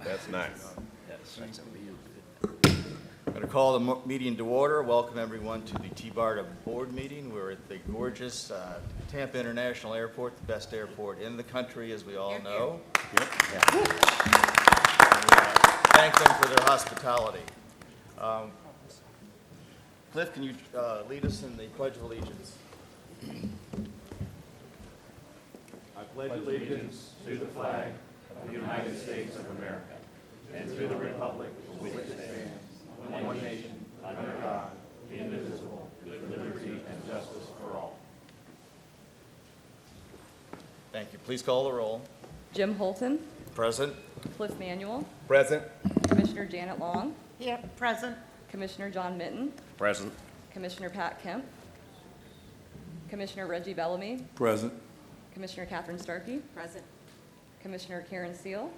That's nice. Yes. I'm going to call the meeting to order. Welcome everyone to the TBARTA board meeting. We're at the gorgeous Tampa International Airport, the best airport in the country, as we all know. Yep. And we, thank them for their hospitality. Cliff, can you lead us in the Pledge of Allegiance? I pledge allegiance to the flag of the United States of America and to the republic for which it stands, one nation, under God, indivisible, with liberty and justice for all. Thank you. Please call the roll. Jim Holton, Present. Cliff Manuel, Present. Commissioner Janet Long, Here, present. Commissioner John Mitten, Present. Commissioner Pat Kemp, Commissioner Reggie Bellamy, Present. Commissioner Catherine Starkey, Present. Commissioner Karen Seal,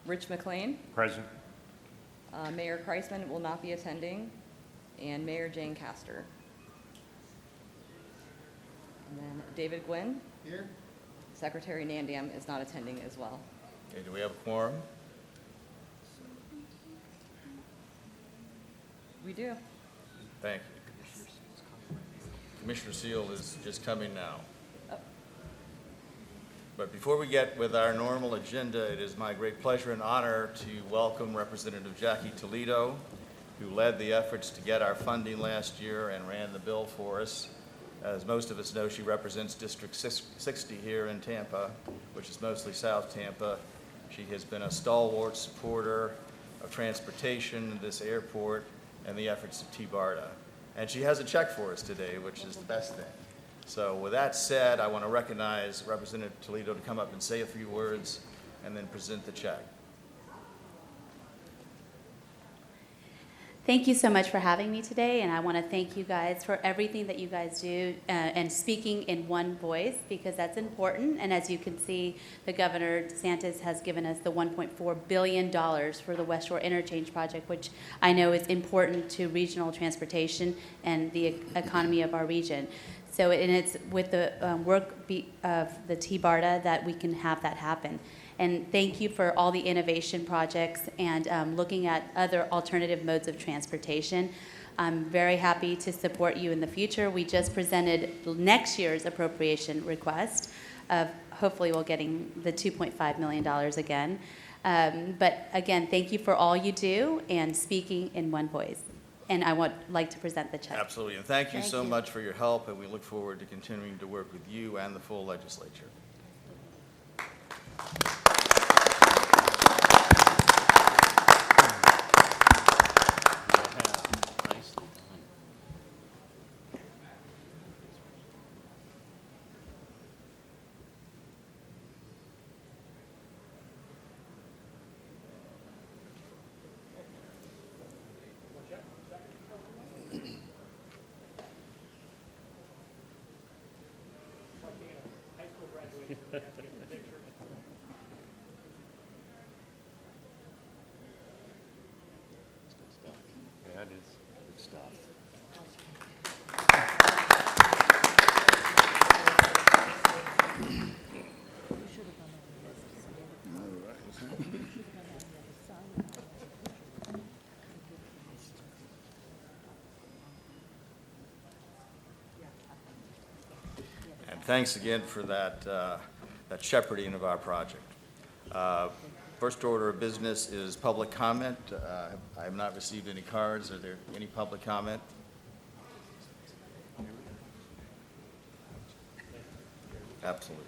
Rich McLean, Present. Mayor Kreisman will not be attending, and Mayor Jane Castor. And then David Gwynn. Here. Secretary Nandam is not attending as well. Okay, do we have a quorum? We do. Thank you. Commissioner Seal is just coming now. Oh. But before we get with our normal agenda, it is my great pleasure and honor to welcome Representative Jackie Toledo, who led the efforts to get our funding last year and ran the bill for us. As most of us know, she represents District 60 here in Tampa, which is mostly South Tampa. She has been a stalwart supporter of transportation, this airport, and the efforts of TBARTA. And she has a check for us today, which is the best thing. So with that said, I want to recognize Representative Toledo to come up and say a few words and then present the check. Thank you so much for having me today, and I want to thank you guys for everything that you guys do and speaking in one voice, because that's important. And as you can see, the Governor DeSantis has given us the $1.4 billion for the West Shore Interchange Project, which I know is important to regional transportation and the economy of our region. So, and it's with the work of the TBARTA that we can have that happen. And thank you for all the innovation projects and looking at other alternative modes of transportation. I'm very happy to support you in the future. We just presented next year's appropriation request of hopefully we're getting the $2.5 million again. But again, thank you for all you do and speaking in one voice. And I would like to present the check. Absolutely, and thank you Thank so you. much for your help, and we look forward to continuing to work with you and the full legislature. That is good stuff. And thanks again for that shepherding of our project. First order of business is public comment. I have not received any cards. Are there any public comment? Absolutely.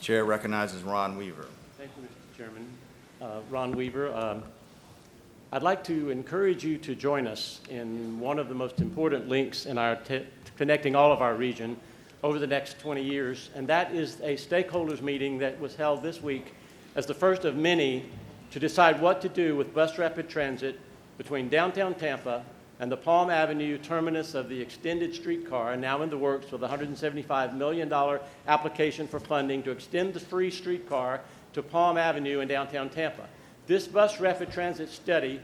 Chair recognizes Ron Weaver. Thank you, Mr. Chairman. Ron Weaver. I'd like to encourage you to join us in one of the most important links in our connecting all of our region over the next 20 years, and that is a stakeholders meeting that was held this week as the first of many to decide what to do with bus rapid transit between downtown Tampa and the Palm Avenue terminus of the extended streetcar, now in the works with a $175 million application for funding to extend the free streetcar to Palm Avenue in downtown Tampa. This bus rapid transit study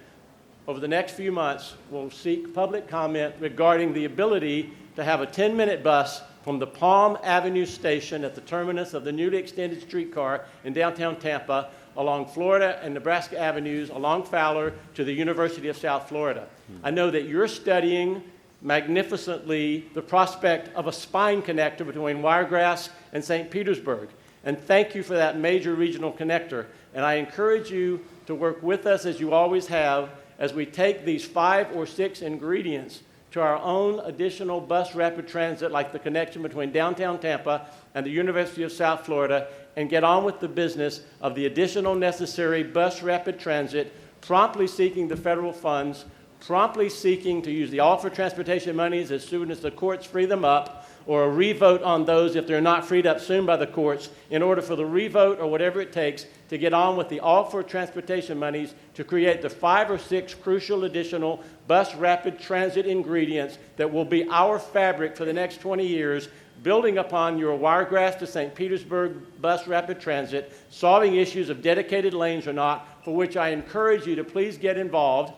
over the next few months will seek public comment regarding the ability to have a 10-minute bus from the Palm Avenue station at the terminus of the newly extended streetcar in downtown Tampa along Florida and Nebraska Avenues along Fowler to the University of South Florida. I know that you're studying magnificently the prospect of a spine connector between Wiregrass and St. Petersburg. And thank you for that major regional connector. And I encourage you to work with us as you always have as we take these 5 or 6 ingredients to our own additional bus rapid transit, like the connection between downtown Tampa and the University of South Florida, and get on with the business of the additional necessary bus rapid transit, promptly seeking the federal funds, promptly seeking to use the offered transportation monies as soon as the courts free them up, or a revote on those if they're not freed up soon by the courts, in order for the revote or whatever it takes to get on with the offered transportation monies to create the 5 or 6 crucial additional bus rapid transit ingredients that will be our fabric for the next 20 years, building upon your Wiregrass to St. Petersburg bus rapid transit, solving issues of dedicated lanes or not, for which I encourage you to please get involved.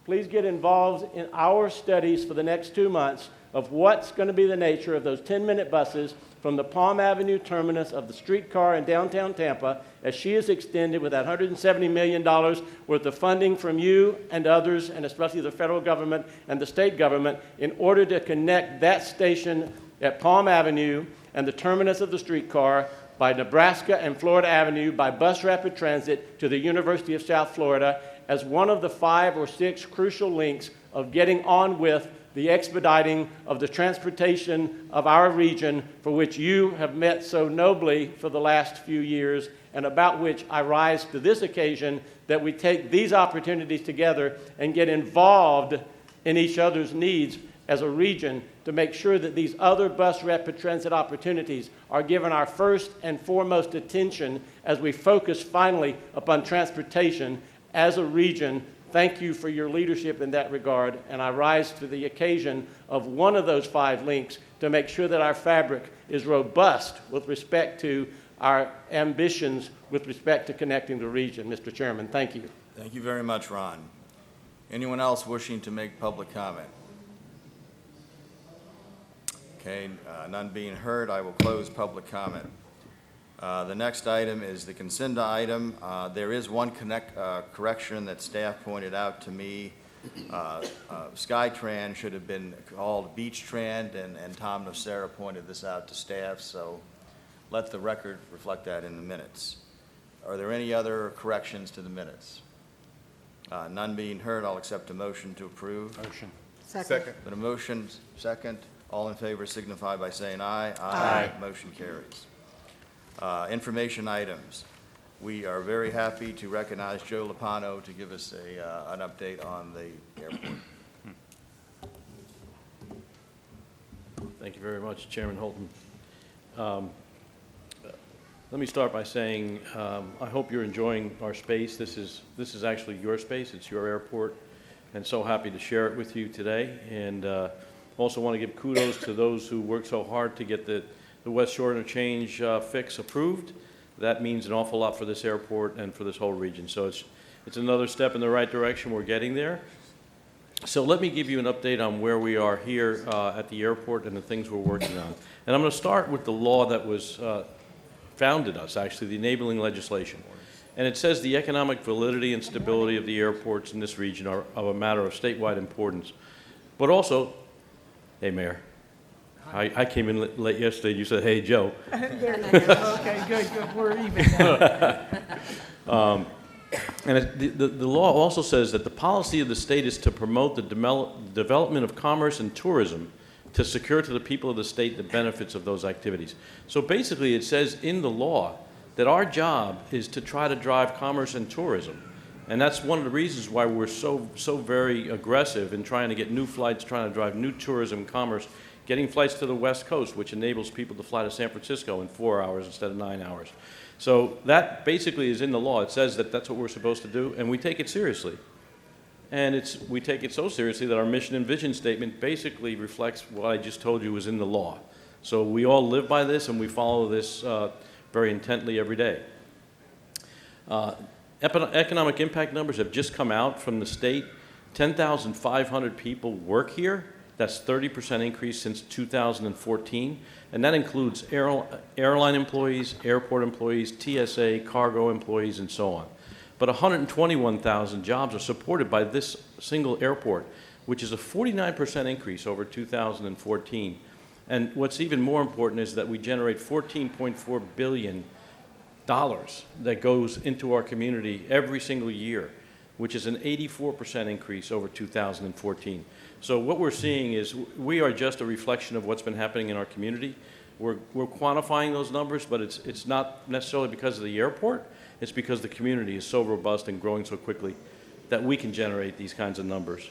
Please get involved in our studies for the next 2 months of what's going to be the nature of those 10-minute buses from the Palm Avenue terminus of the streetcar in downtown Tampa, as she is extended with that $170 million worth of funding from you and others, and especially the federal government and the state government, in order to connect that station at Palm Avenue and the terminus of the streetcar by Nebraska and Florida Avenue by bus rapid transit to the University of South Florida as one of the 5 or 6 crucial links of getting on with the expediting of the transportation of our region, for which you have met so nobly for the last few years, and about which I rise to this occasion, that we take these opportunities together and get involved in each other's needs as a region to make sure that these other bus rapid transit opportunities are given our first and foremost attention as we focus finally upon transportation as a region. Thank you for your leadership in that regard, and I rise to the occasion of one of those 5 links to make sure that our fabric is robust with respect to our ambitions with respect to connecting the region. Mr. Chairman, thank you. Thank you very much, Ron. Anyone else wishing to make public comment? Okay, none being heard, I will close public comment. The next item is the consent item. There is one correction that staff pointed out to me. SkyTran should have been called Beach-Tran, and Tom Nocera pointed this out to staff, so let the record reflect that in the minutes. Are there any other corrections to the minutes? None being heard, I'll accept a motion to approve. Motion. Second. But a motion, second. All in favor signify by saying aye. Aye. Motion carries. Information items. We are very happy to recognize Joe Lopano to give us an update on the airport. Thank you very much, Chairman Holton. Let me start by saying I hope you're enjoying our space. This is actually your space. It's your airport, and so happy to share it with you today. And also want to give kudos to those who worked so hard to get the West Shore interchange fix approved. That means an awful lot for this airport and for this whole region. So it's another step in the right direction. We're getting there. So let me give you an update on where we are here at the airport and the things we're working on. And I'm going to start with the law that was founded us, actually, the enabling legislation. And it says the economic validity and stability of the airports in this region are of a matter of statewide importance. But also, hey, Mayor. I came in late yesterday, you said, hey, Joe. Okay, good, we're even now. The law also says that the policy of the state is to promote the development of commerce and tourism to secure to the people of the state the benefits of those activities. So basically it says in the law that our job is to try to drive commerce and tourism. And that's one of the reasons why we're so very aggressive in trying to get new flights, trying to drive new tourism, commerce, getting flights to the West Coast, which enables people to fly to San Francisco in 4 hours instead of 9 hours. So that basically is in the law. It says that that's what we're supposed to do, and we take it seriously. And we take it so seriously that our mission and vision statement basically reflects what I just told you was in the law. So we all live by this, and we follow this very intently every day. Economic impact numbers have just come out from the state. 10,500 people work here, That's 30% increase since 2014, and that includes airline employees, airport employees, TSA, cargo employees, and so on. But 121,000 jobs are supported by this single airport, which is a 49% increase over 2014. And what's even more important is that we generate $14.4 billion that goes into our community every single year, which is an 84% increase over 2014. So what we're seeing is we are just a reflection of what's been happening in our community. We're quantifying those numbers, but it's not necessarily because of the airport. It's because the community is so robust and growing so quickly that we can generate these kinds of numbers.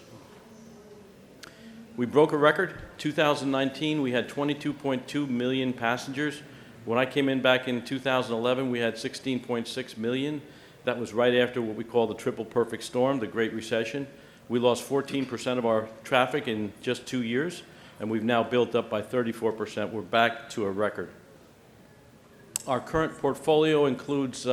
We broke a record. 2019, we had 22.2 million passengers. When I came in back in 2011, we had 16.6 million. That was right after what we call the triple perfect storm, the Great Recession. We lost 14% of our traffic in just 2 years, and we've now built up by 34%. We're back to a record. Our current portfolio includes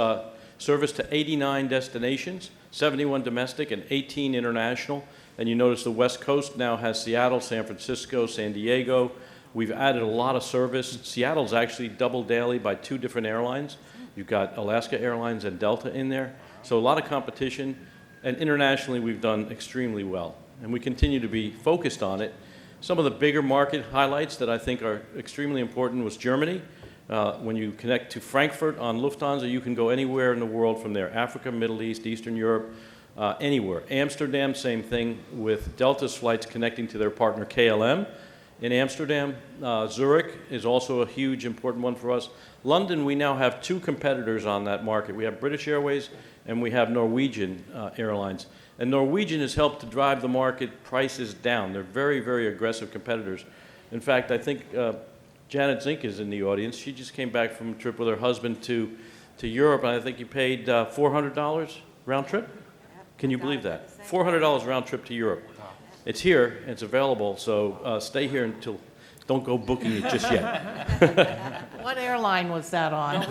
service to 89 destinations, 71 domestic and 18 international. And you notice the West Coast now has Seattle, San Francisco, San Diego. We've added a lot of service. Seattle's actually doubled daily by 2 different airlines. You've got Alaska Airlines and Delta in there. So a lot of competition. And internationally, we've done extremely well. And we continue to be focused on it. Some of the bigger market highlights that I think are extremely important was Germany. When you connect to Frankfurt on Lufthansa, you can go anywhere in the world from there. Africa, Middle East, Eastern Europe, anywhere. Amsterdam, same thing with Delta's flights connecting to their partner KLM. In Amsterdam, Zurich is also a huge, important one for us. London, we now have 2 competitors on that market. We have British Airways and we have Norwegian Airlines. And Norwegian has helped to drive the market prices down. They're very, very aggressive competitors. In fact, I think Janet Zink is in the audience. She just came back from a trip with her husband to Europe, and I think you paid $400 round trip? Can you believe that? $400 round trip to Europe. It's here, and it's available, so stay here until, don't go booking it just yet. What airline was that on?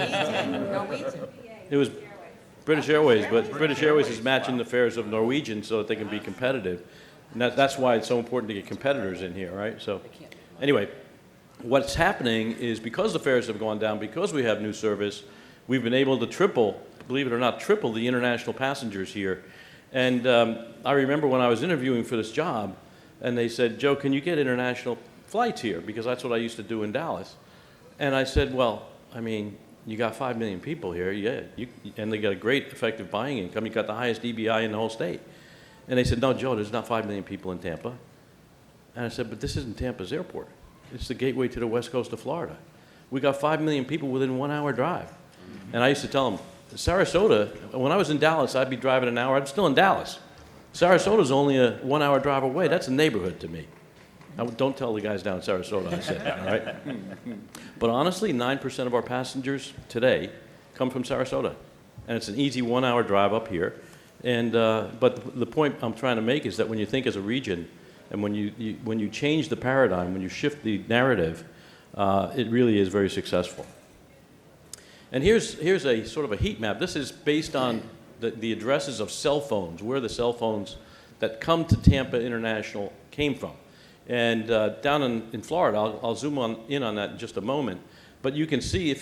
Norwegian. It was British Airways, but British Airways is matching the fares of Norwegian so that they can be competitive. And that's why it's so important to get competitors in here, right? So anyway, what's happening is because the fares have gone down, because we have new service, we've been able to triple, believe it or not, triple the international passengers here. And I remember when I was interviewing for this job, and they said, Joe, can you get international flights here? Because that's what I used to do in Dallas. And I said, well, I mean, you got 5 million people here, yeah, and they got a great effective buying income. You got the highest DBI in the whole state. And they said, no, Joe, there's not 5 million people in Tampa. And I said, but this isn't Tampa's airport. It's the gateway to the west coast of Florida. We got 5 million people within 1 hour drive. And I used to tell them, Sarasota, when I was in Dallas, I'd be driving an hour. I'm still in Dallas. Sarasota's only a 1 hour drive away. That's a neighborhood to me. Don't tell the guys down in Sarasota I said that, all right? But honestly, 9% of our passengers today come from Sarasota. And it's an easy 1 hour drive up here. And, but the point I'm trying to make is that when you think as a region, and when you change the paradigm, when you shift the narrative, it really is very successful. And here's a sort of a heat map. This is based on the addresses of cell phones, where the cell phones that come to Tampa International came from. And down in Florida, I'll zoom in on that in just a moment. But you can see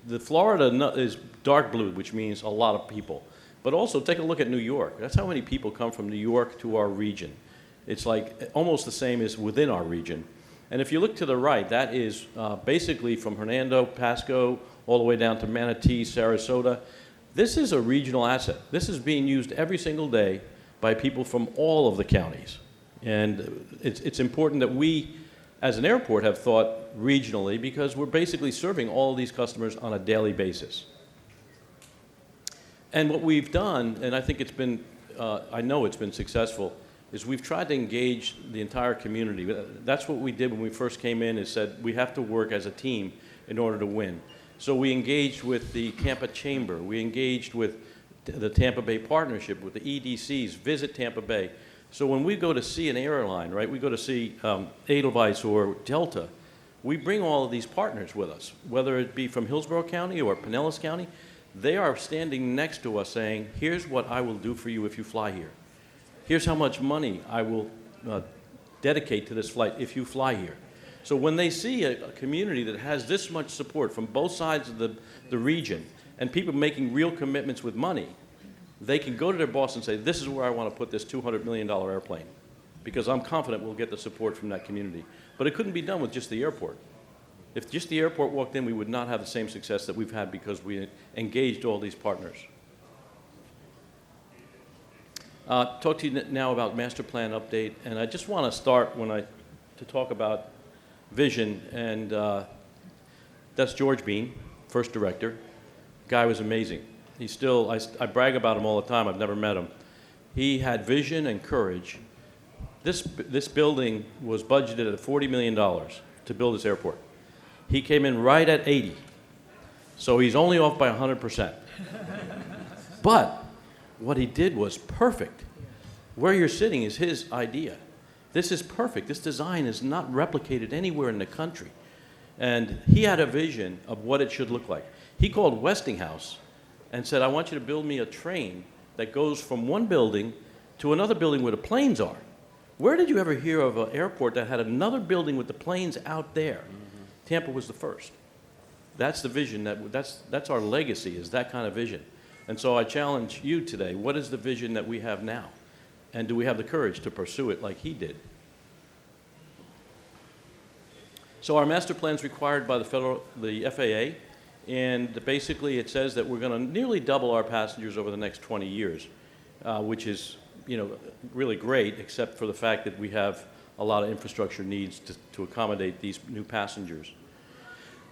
the Florida is dark blue, which means a lot of people. But also take a look at New York. That's how many people come from New York to our region. It's like almost the same as within our region. And if you look to the right, that is basically from Hernando, Pasco, all the way down to Manatee, Sarasota. This is a regional asset. This is being used every single day by people from all of the counties. And it's important that we, as an airport, have thought regionally because we're basically serving all of these customers on a daily basis. And what we've done, and I think it's been, I know it's been successful, is we've tried to engage the entire community. That's what we did when we first came in, is said we have to work as a team in order to win. So we engaged with the Tampa Chamber. We engaged with the Tampa Bay Partnership, with the EDCs, Visit Tampa Bay. So when we go to see an airline, right, we go to see Edelweiss or Delta, we bring all of these partners with us, whether it be from Hillsborough County or Pinellas County. They are standing next to us saying, here's what I will do for you if you fly here. Here's how much money I will dedicate to this flight if you fly here. So when they see a community that has this much support from both sides of the region and people making real commitments with money, they can go to their boss and say, this is where I want to put this $200 million airplane, because I'm confident we'll get the support from that community. But it couldn't be done with just the airport. If just the airport walked in, we would not have the same success that we've had because we engaged all these partners. Talk to you now about master plan update, and I just want to start to talk about vision, and that's George Bean, first director. Guy was amazing. He's still, I brag about him all the time. I've never met him. He had vision and courage. This building was budgeted at $40 million to build this airport. He came in right at 80, so he's only off by 100%. But what he did was perfect. Where you're sitting is his idea. This is perfect. This design is not replicated anywhere in the country. And he had a vision of what it should look like. He called Westinghouse and said, I want you to build me a train that goes from one building to another building where the planes are. Where did you ever hear of an airport that had another building with the planes out there? Tampa was the first. That's the vision, that's our legacy, is that kind of vision. And so I challenge you today, what is the vision that we have now? And do we have the courage to pursue it like he did? So our master plan is required by the FAA, and basically it says that we're going to nearly double our passengers over the next 20 years, which is, really great, except for the fact that we have a lot of infrastructure needs to accommodate these new passengers.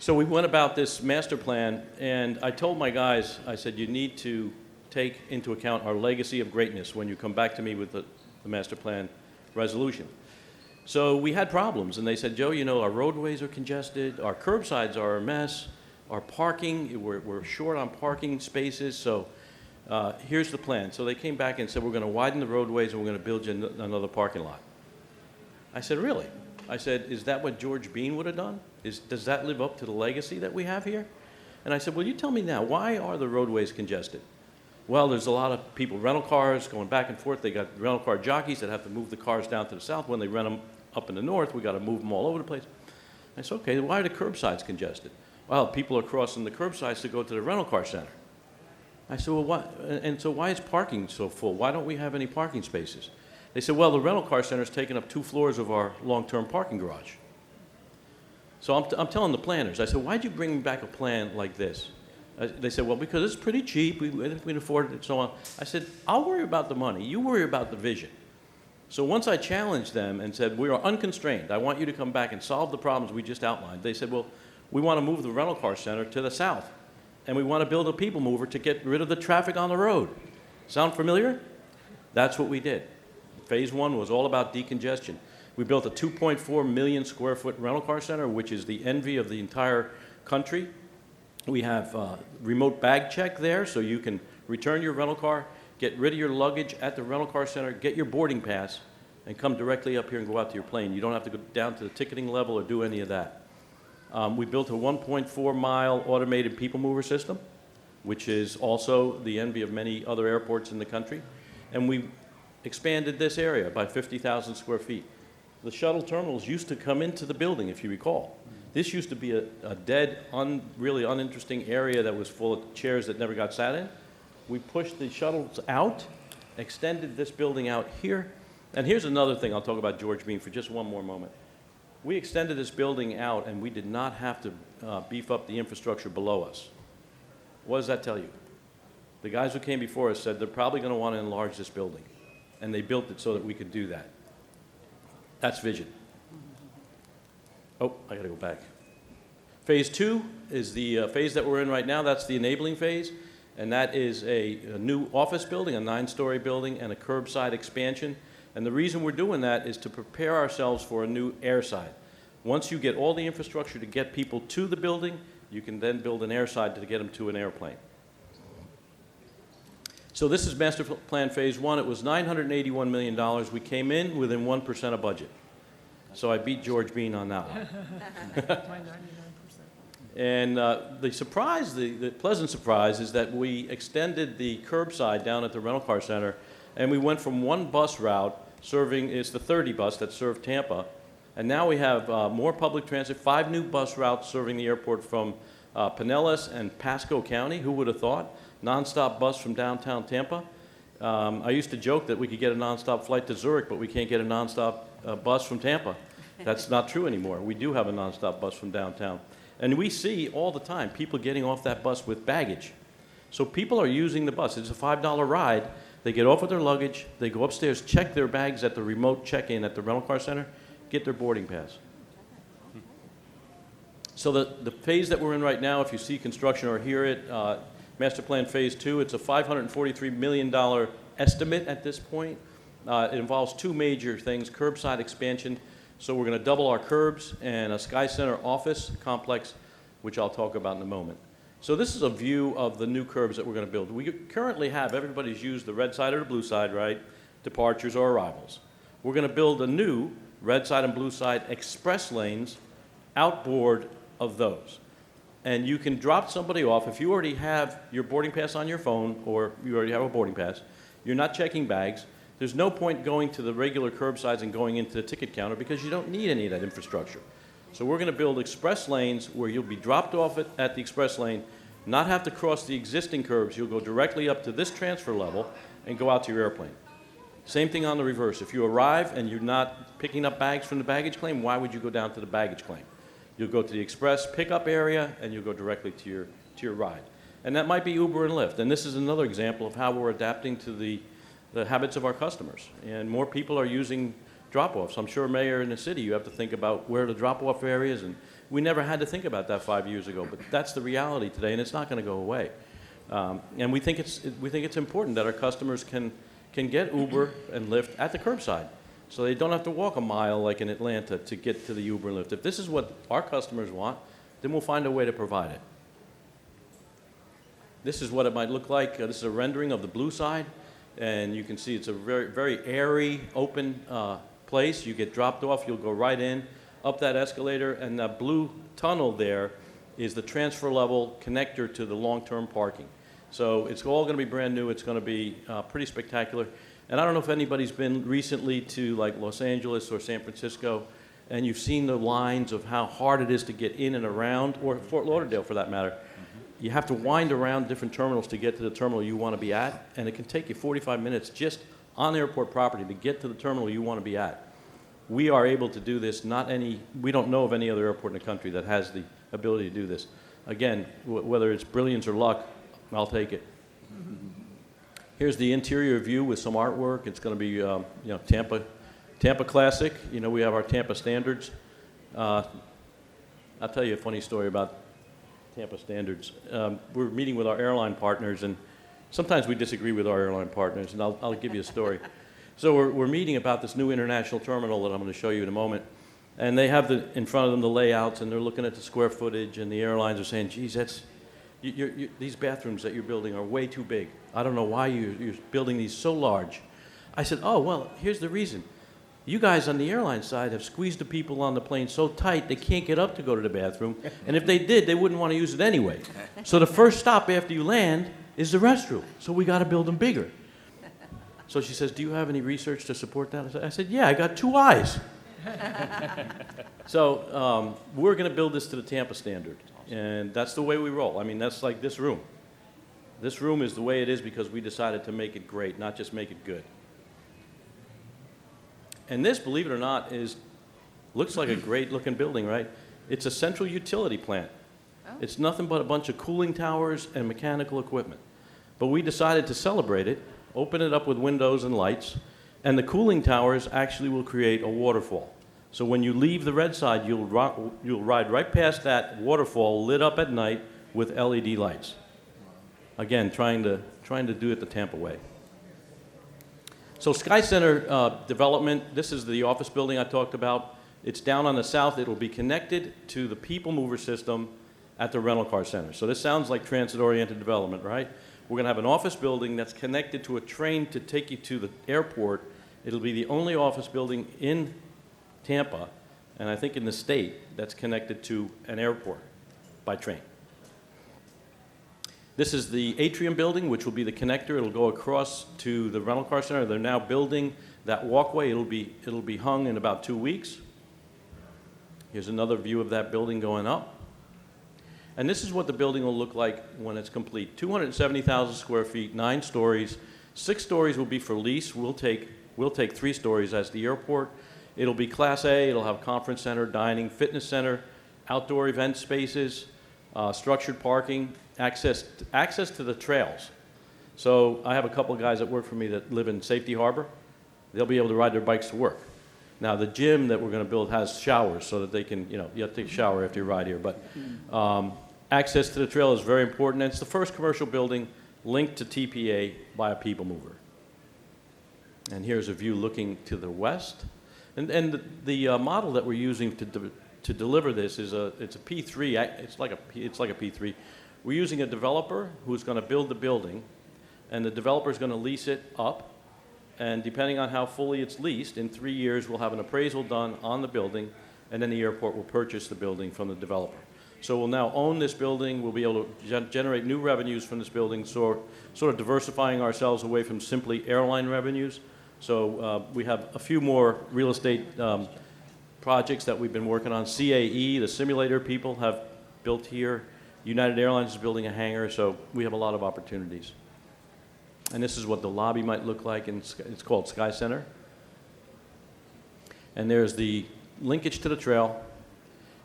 So we went about this master plan, and I told my guys, I said, you need to take into account our legacy of greatness when you come back to me with the master plan resolution. So we had problems, and they said, Joe, our roadways are congested, our curbsides are a mess, our parking, we're short on parking spaces, so here's the plan. So they came back and said, we're going to widen the roadways and we're going to build you another parking lot. I said, really? I said, is that what George Bean would have done? Does that live up to the legacy that we have here? And I said, well, you tell me now, why are the roadways congested? Well, there's a lot of people, rental cars going back and forth. They got rental car jockeys that have to move the cars down to the south. When they rent them up in the north, we got to move them all over the place. I said, okay, why are the curbsides congested? Well, people are crossing the curbsides to go to the rental car center. I said, well, what? And so why is parking so full? Why don't we have any parking spaces? They said, well, the rental car center is taking up 2 floors of our long-term parking garage. So I'm telling the planners, I said, why'd you bring back a plan like this? They said, well, because it's pretty cheap, we can afford it, and so on. I said, I'll worry about the money, you worry about the vision. So once I challenged them and said, we are unconstrained, I want you to come back and solve the problems we just outlined, they said, well, we want to move the rental car center to the south, and we want to build a people mover to get rid of the traffic on the road. Sound familiar? That's what we did. Phase 1 was all about decongestion. We built a 2.4 million square foot rental car center, which is the envy of the entire country. We have remote bag check there, so you can return your rental car, get rid of your luggage at the rental car center, get your boarding pass, and come directly up here and go out to your plane. You don't have to go down to the ticketing level or do any of that. We built a 1.4-mile automated people mover system, which is also the envy of many other airports in the country. And we expanded this area by 50,000 square feet. The shuttle terminals used to come into the building, if you recall. This used to be a dead, really uninteresting area that was full of chairs that never got sat in. We pushed the shuttles out, extended this building out here. And here's another thing, I'll talk about George Bean for just one more moment. We extended this building out, and we did not have to beef up the infrastructure below us. What does that tell you? The guys who came before us said they're probably going to want to enlarge this building, and they built it so that we could do that. That's vision. Oh, I got to go back. Phase 2 is the phase that we're in right now. That's the enabling phase, and that is a new office building, a 9-story building, and a curbside expansion. And the reason we're doing that is to prepare ourselves for a new airside. Once you get all the infrastructure to get people to the building, you can then build an airside to get them to an airplane. So this is Master Plan Phase 1. It was $981 million. We came in within 1% of budget. So I beat George Bean on that one. And the surprise, the pleasant surprise, is that we extended the curbside down at the rental car center, and we went from one bus route it's the 30 bus that served Tampa. And now we have more public transit, 5 new bus routes serving the airport from Pinellas and Pasco County. Who would have thought? Nonstop bus from downtown Tampa. I used to joke that we could get a nonstop flight to Zurich, but we can't get a nonstop bus from Tampa. That's not true anymore. We do have a nonstop bus from downtown. And we see all the time people getting off that bus with baggage. So people are using the bus. It's a $5 ride. They get off with their luggage. They go upstairs, check their bags at the remote check-in at the rental car center, get their boarding pass. So the phase that we're in right now, if you see construction or hear it, Master Plan Phase 2, it's a $543 million estimate at this point. It involves 2 major things, curbside expansion. So we're going to double our curbs and a Sky Center office complex, which I'll talk about in a moment. So this is a view of the new curbs that we're going to build. We currently have, everybody's used the red side or the blue side, right? Departures or arrivals. We're going to build a new red side and blue side express lanes outboard of those. And you can drop somebody off. If you already have your boarding pass on your phone or you already have a boarding pass, you're not checking bags, there's no point going to the regular curbsides and going into the ticket counter because you don't need any of that infrastructure. So we're going to build express lanes where you'll be dropped off at the express lane, not have to cross the existing curbs. You'll go directly up to this transfer level and go out to your airplane. Same thing on the reverse. If you arrive and you're not picking up bags from the baggage claim, why would you go down to the baggage claim? You'll go to the express pickup area and you'll go directly to your ride. And that might be Uber and Lyft. And this is another example of how we're adapting to the habits of our customers. And more people are using drop-offs. I'm sure, Mayor, in the city, you have to think about where the drop-off areas, and we never had to think about that 5 years ago, but that's the reality today, and it's not going to go away. And we think it's important that our customers can get Uber and Lyft at the curbside, so they don't have to walk a mile like in Atlanta to get to the Uber and Lyft. If this is what our customers want, then we'll find a way to provide it. This is what it might look like. This is a rendering of the blue side, and you can see it's a very, very airy, open place. You get dropped off, you'll go right in, up that escalator, and that blue tunnel there is the transfer level connector to the long-term parking. So it's all going to be brand new. It's going to be pretty spectacular. And I don't know if anybody's been recently to like Los Angeles or San Francisco, and you've seen the lines of how hard it is to get in and around, or Fort Lauderdale for that matter. You have to wind around different terminals to get to the terminal you want to be at, and it can take you 45 minutes just on airport property to get to the terminal you want to be at. We are able to do this. We don't know of any other airport in the country that has the ability to do this. Again, whether it's brilliance or luck, I'll take it. Here's the interior view with some artwork. It's going to be, Tampa classic. We have our Tampa standards. I'll tell you a funny story about Tampa standards. We're meeting with our airline partners, and sometimes we disagree with our airline partners, and I'll give you a story. So we're meeting about this new international terminal that I'm going to show you in a moment, and they have in front of them the layouts, and they're looking at the square footage, and the airlines are saying, geez, these bathrooms that you're building are way too big. I don't know why you're building these so large. I said, oh, well, here's the reason. You guys on the airline side have squeezed the people on the plane so tight they can't get up to go to the bathroom, and if they did, they wouldn't want to use it anyway. So the first stop after you land is the restroom, so we got to build them bigger. So she says, do you have any research to support that? I said, yeah, I got 2 eyes. So we're going to build this to the Tampa standard, and that's the way we roll. I mean, that's like this room. This room is the way it is because we decided to make it great, not just make it good. And this, believe it or not, looks like a great-looking building, right? It's a central utility plant. Oh. It's nothing but a bunch of cooling towers and mechanical equipment. But we decided to celebrate it, open it up with windows and lights, and the cooling towers actually will create a waterfall. So when you leave the red side, you'll ride right past that waterfall lit up at night with LED lights. Again, trying to do it the Tampa way. So Sky Center development, this is the office building I talked about. It's down on the south. It'll be connected to the people mover system at the rental car center. So this sounds like transit-oriented development, right? We're going to have an office building that's connected to a train to take you to the airport. It'll be the only office building in Tampa, and I think in the state, that's connected to an airport by train. This is the atrium building, which will be the connector. It'll go across to the rental car center. They're now building That walkway, it'll be hung in about 2 weeks. Here's another view of that building going up. And this is what the building will look like when it's complete. 270,000 square feet, 9 stories. 6 stories will be for lease. We'll take 3 stories as the airport. It'll be Class A. It'll have conference center, dining, fitness center, outdoor event spaces, structured parking, access to the trails. So I have a couple of guys that work for me that live in Safety Harbor. They'll be able to ride their bikes to work. Now, the gym that we're going to build has showers so that they can, you have to take a shower after you ride here. But access to the trail is very important. And it's the first commercial building linked to TPA by a people mover. And here's a view looking to the west. And the model that we're using to deliver this is it's a P3. It's like a P3. We're using a developer who's going to build the building, and the developer is going to lease it up. And depending on how fully it's leased, in 3 years we'll have an appraisal done on the building, and then the airport will purchase the building from the developer. So we'll now own this building. We'll be able to generate new revenues from this building, sort of diversifying ourselves away from simply airline revenues. So we have a few more real estate projects that we've been working on. CAE, the simulator people, have built here. United Airlines is building a hangar, so we have a lot of opportunities. And this is what the lobby might look like, and it's called Sky Center. And there's the linkage to the trail.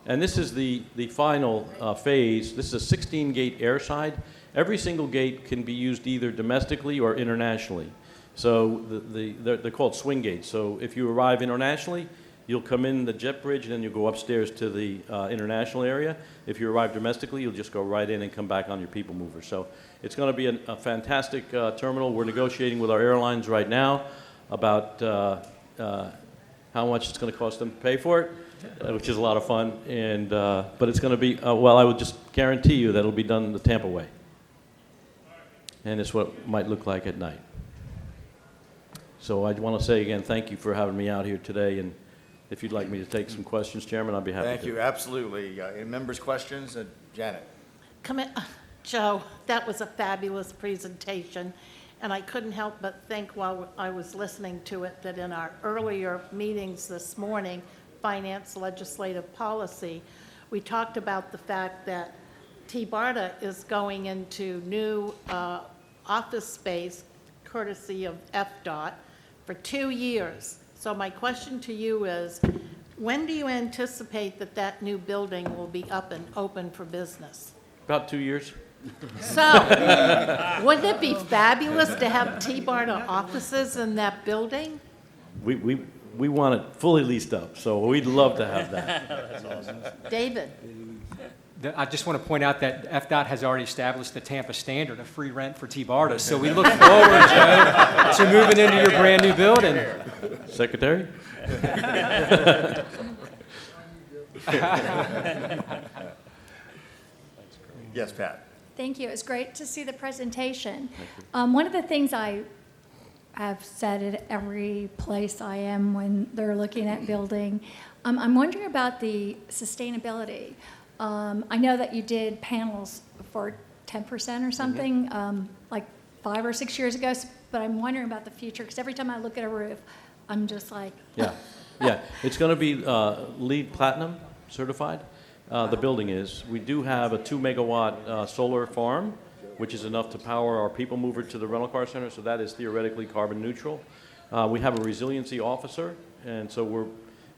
And this is the final phase. This is a 16-gate airside. Every single gate can be used either domestically or internationally. So they're called swing gates. So if you arrive internationally, you'll come in the jet bridge, and then you'll go upstairs to the international area. If you arrive domestically, you'll just go right in and come back on your people mover. So it's going to be a fantastic terminal. We're negotiating with our airlines right now about how much it's going to cost them to pay for it, which is a lot of fun. And but it's going to be, I would just guarantee you that it'll be done the Tampa way. And it's what it might look like at night. So I want to say again, thank you for having me out here today. And if you'd like me to take some questions, Chairman, I'd be happy to. Thank you, absolutely. Any members' questions? Janet? Joe, that was a fabulous presentation, and I couldn't help but think while I was listening to it that in our earlier meetings this morning, Finance Legislative Policy, we talked about the fact that TBARTA is going into new office space courtesy of FDOT for 2 years. So my question to you is, when do you anticipate that new building will be up and open for business? About 2 years. So, wouldn't it be fabulous to have TBARTA offices in that building? We want it fully leased up, so we'd love to have that. That's awesome. David? I just want to point out that FDOT has already established the Tampa standard of free rent for TBARTA, so we look forward, Joe, to moving into your brand new building. Secretary? Yes, Pat? Thank you. It's great to see the presentation. One of the things I've said at every place I am when they're looking at building, I'm wondering about the sustainability. I know that you did panels for 10% or something, like 5 or 6 years ago, but I'm wondering about the future, because every time I look at a roof, I'm just like... Yeah. It's going to be LEED Platinum certified. The building is. We do have a 2-megawatt solar farm, which is enough to power our people mover to the rental car center, so that is theoretically carbon neutral. We have a resiliency officer, and so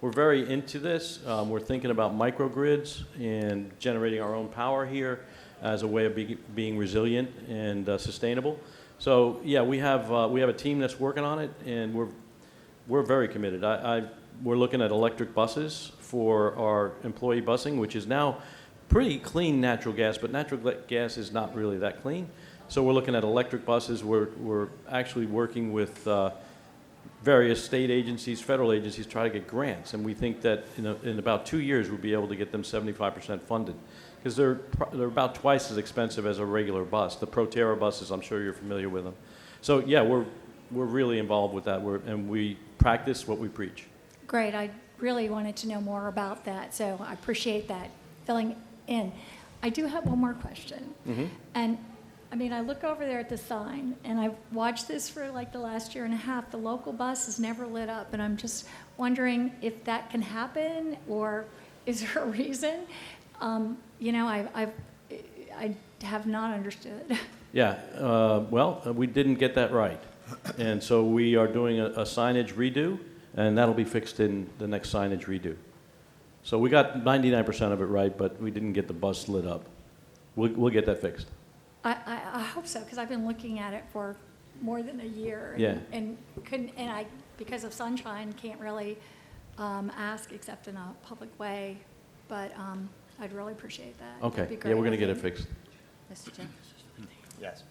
we're very into this. We're thinking about microgrids and generating our own power here as a way of being resilient and sustainable. So yeah, we have a team that's working on it, and we're very committed. We're looking at electric buses for our employee busing, which is now pretty clean natural gas, but natural gas is not really that clean. So we're looking at electric buses. We're actually working with various state agencies, federal agencies, try to get grants, and we think that in about 2 years we'll be able to get them 75% funded, because they're about twice as expensive as a regular bus. The Proterra buses, I'm sure you're familiar with them. So yeah, we're really involved with that, and we practice what we preach. Great. I really wanted to know more about that, so I appreciate that filling in. I do have one more question. Mm-hmm. And I mean, I look over there at the sign, and I've watched this for like the last year and a half. The local bus is never lit up, and I'm just wondering if that can happen, or is there a reason? You know, I have not understood. Yeah, well, we didn't get that right. And so we are doing a signage redo, and that'll be fixed in the next signage redo. So we got 99% of it right, but we didn't get the bus lit up. We'll get that fixed. I hope so, because I've been looking at it for more than a year. Yeah. And couldn't, and I, because of sunshine, can't really ask except in a public way, but I'd really appreciate that. Okay, That'd be yeah, great, we're going I to get it think. fixed. Mr. Chair. Yes.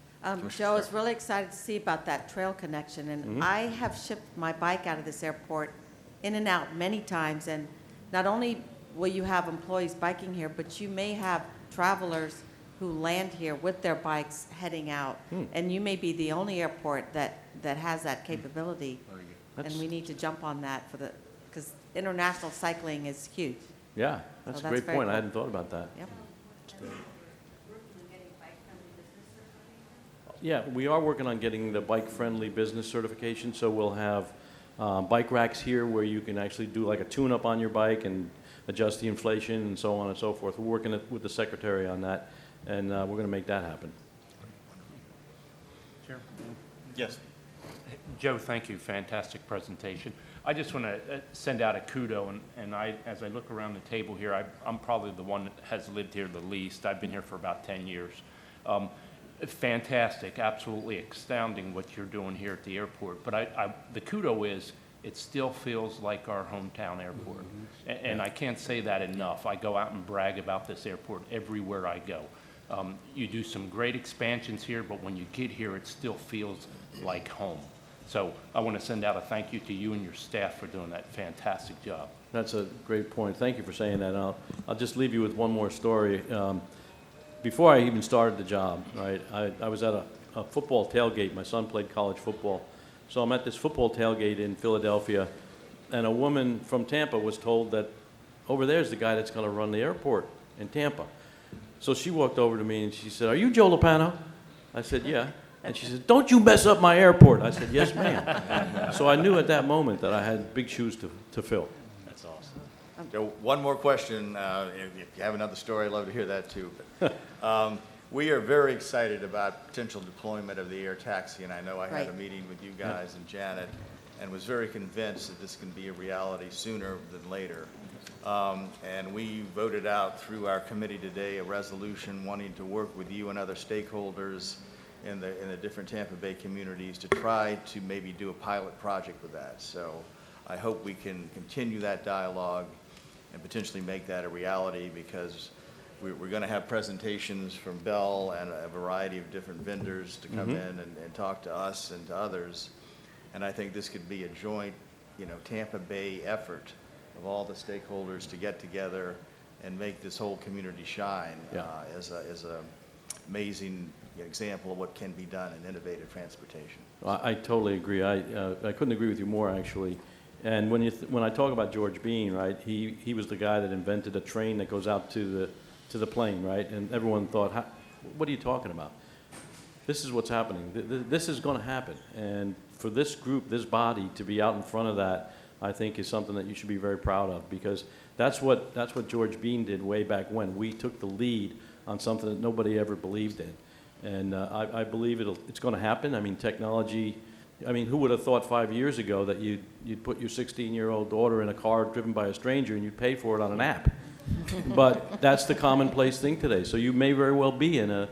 Joe, I was really excited to see about that trail connection, and I have shipped my bike out of this airport in and out many times, and not only will you have employees biking here, but you may have travelers who land here with their bikes heading out, and you may be the only airport that has that capability, and we need to jump on that for because international cycling is huge. Yeah, that's a that's great very point. I cool. hadn't thought about that. Yep. Yeah, we are working on getting the bike-friendly business certification, so we'll have bike racks here where you can actually do like a tune-up on your bike and adjust the inflation and so on and so forth. We're working with the secretary on that, and we're going to make that happen. Chair? Yes. Joe, thank you. Fantastic presentation. I just want to send out a kudo, and as I look around the table here, I'm probably the one that has lived here the least. I've been here for about 10 years. Fantastic, absolutely astounding what you're doing here at the airport. But the kudo is, it still feels like our hometown airport. And I can't say that enough. I go out and brag about this airport everywhere I go. You do some great expansions here, but when you get here, it still feels like home. So I want to send out a thank you to you and your staff for doing that fantastic job. That's a great point. Thank you for saying that. I'll just leave you with one more story. Before I even started the job, right, I was at a football tailgate. My son played college football. So I'm at this football tailgate in Philadelphia, and a woman from Tampa was told that over there's the guy that's going to run the airport in Tampa. So she walked over to me and she said, "Are you Joe Lopano?" I said, "Yeah." And she said, "Don't you mess up my airport." I said, "Yes, ma'am." So I knew at that moment that I had big shoes to fill. That's awesome. So one more question. If you have another story, I'd love to hear that too. We are very excited about potential deployment of the air taxi, and I know I had a Right. meeting with you guys and Janet, and was very convinced that this can be a reality sooner than later. And we voted out through our committee today a resolution wanting to work with you and other stakeholders in the different Tampa Bay communities to try to maybe do a pilot project with that. So I hope we can continue that dialogue and potentially make that a reality, because we're going to have presentations from Bell and a variety of different vendors to come in and talk to us and to others. And I think this could be a joint, Tampa Bay effort of all the stakeholders to get together and make this whole community shine as a amazing example of what can be done in innovative transportation. I totally agree. I couldn't agree with you more, actually. And when I talk about George Bean, right, he was the guy that invented a train that goes out to the plane, right? And everyone thought, what are you talking about? This is what's happening. This is going to happen. And for this group, this body, to be out in front of that, I think is something that you should be very proud of, because that's what George Bean did way back when. We took the lead on something that nobody ever believed in. And I believe it's going to happen. I mean, technology, who would have thought 5 years ago that you'd put your 16-year-old daughter in a car driven by a stranger and you'd pay for it on an app? But that's the commonplace thing today. So you may very well be in an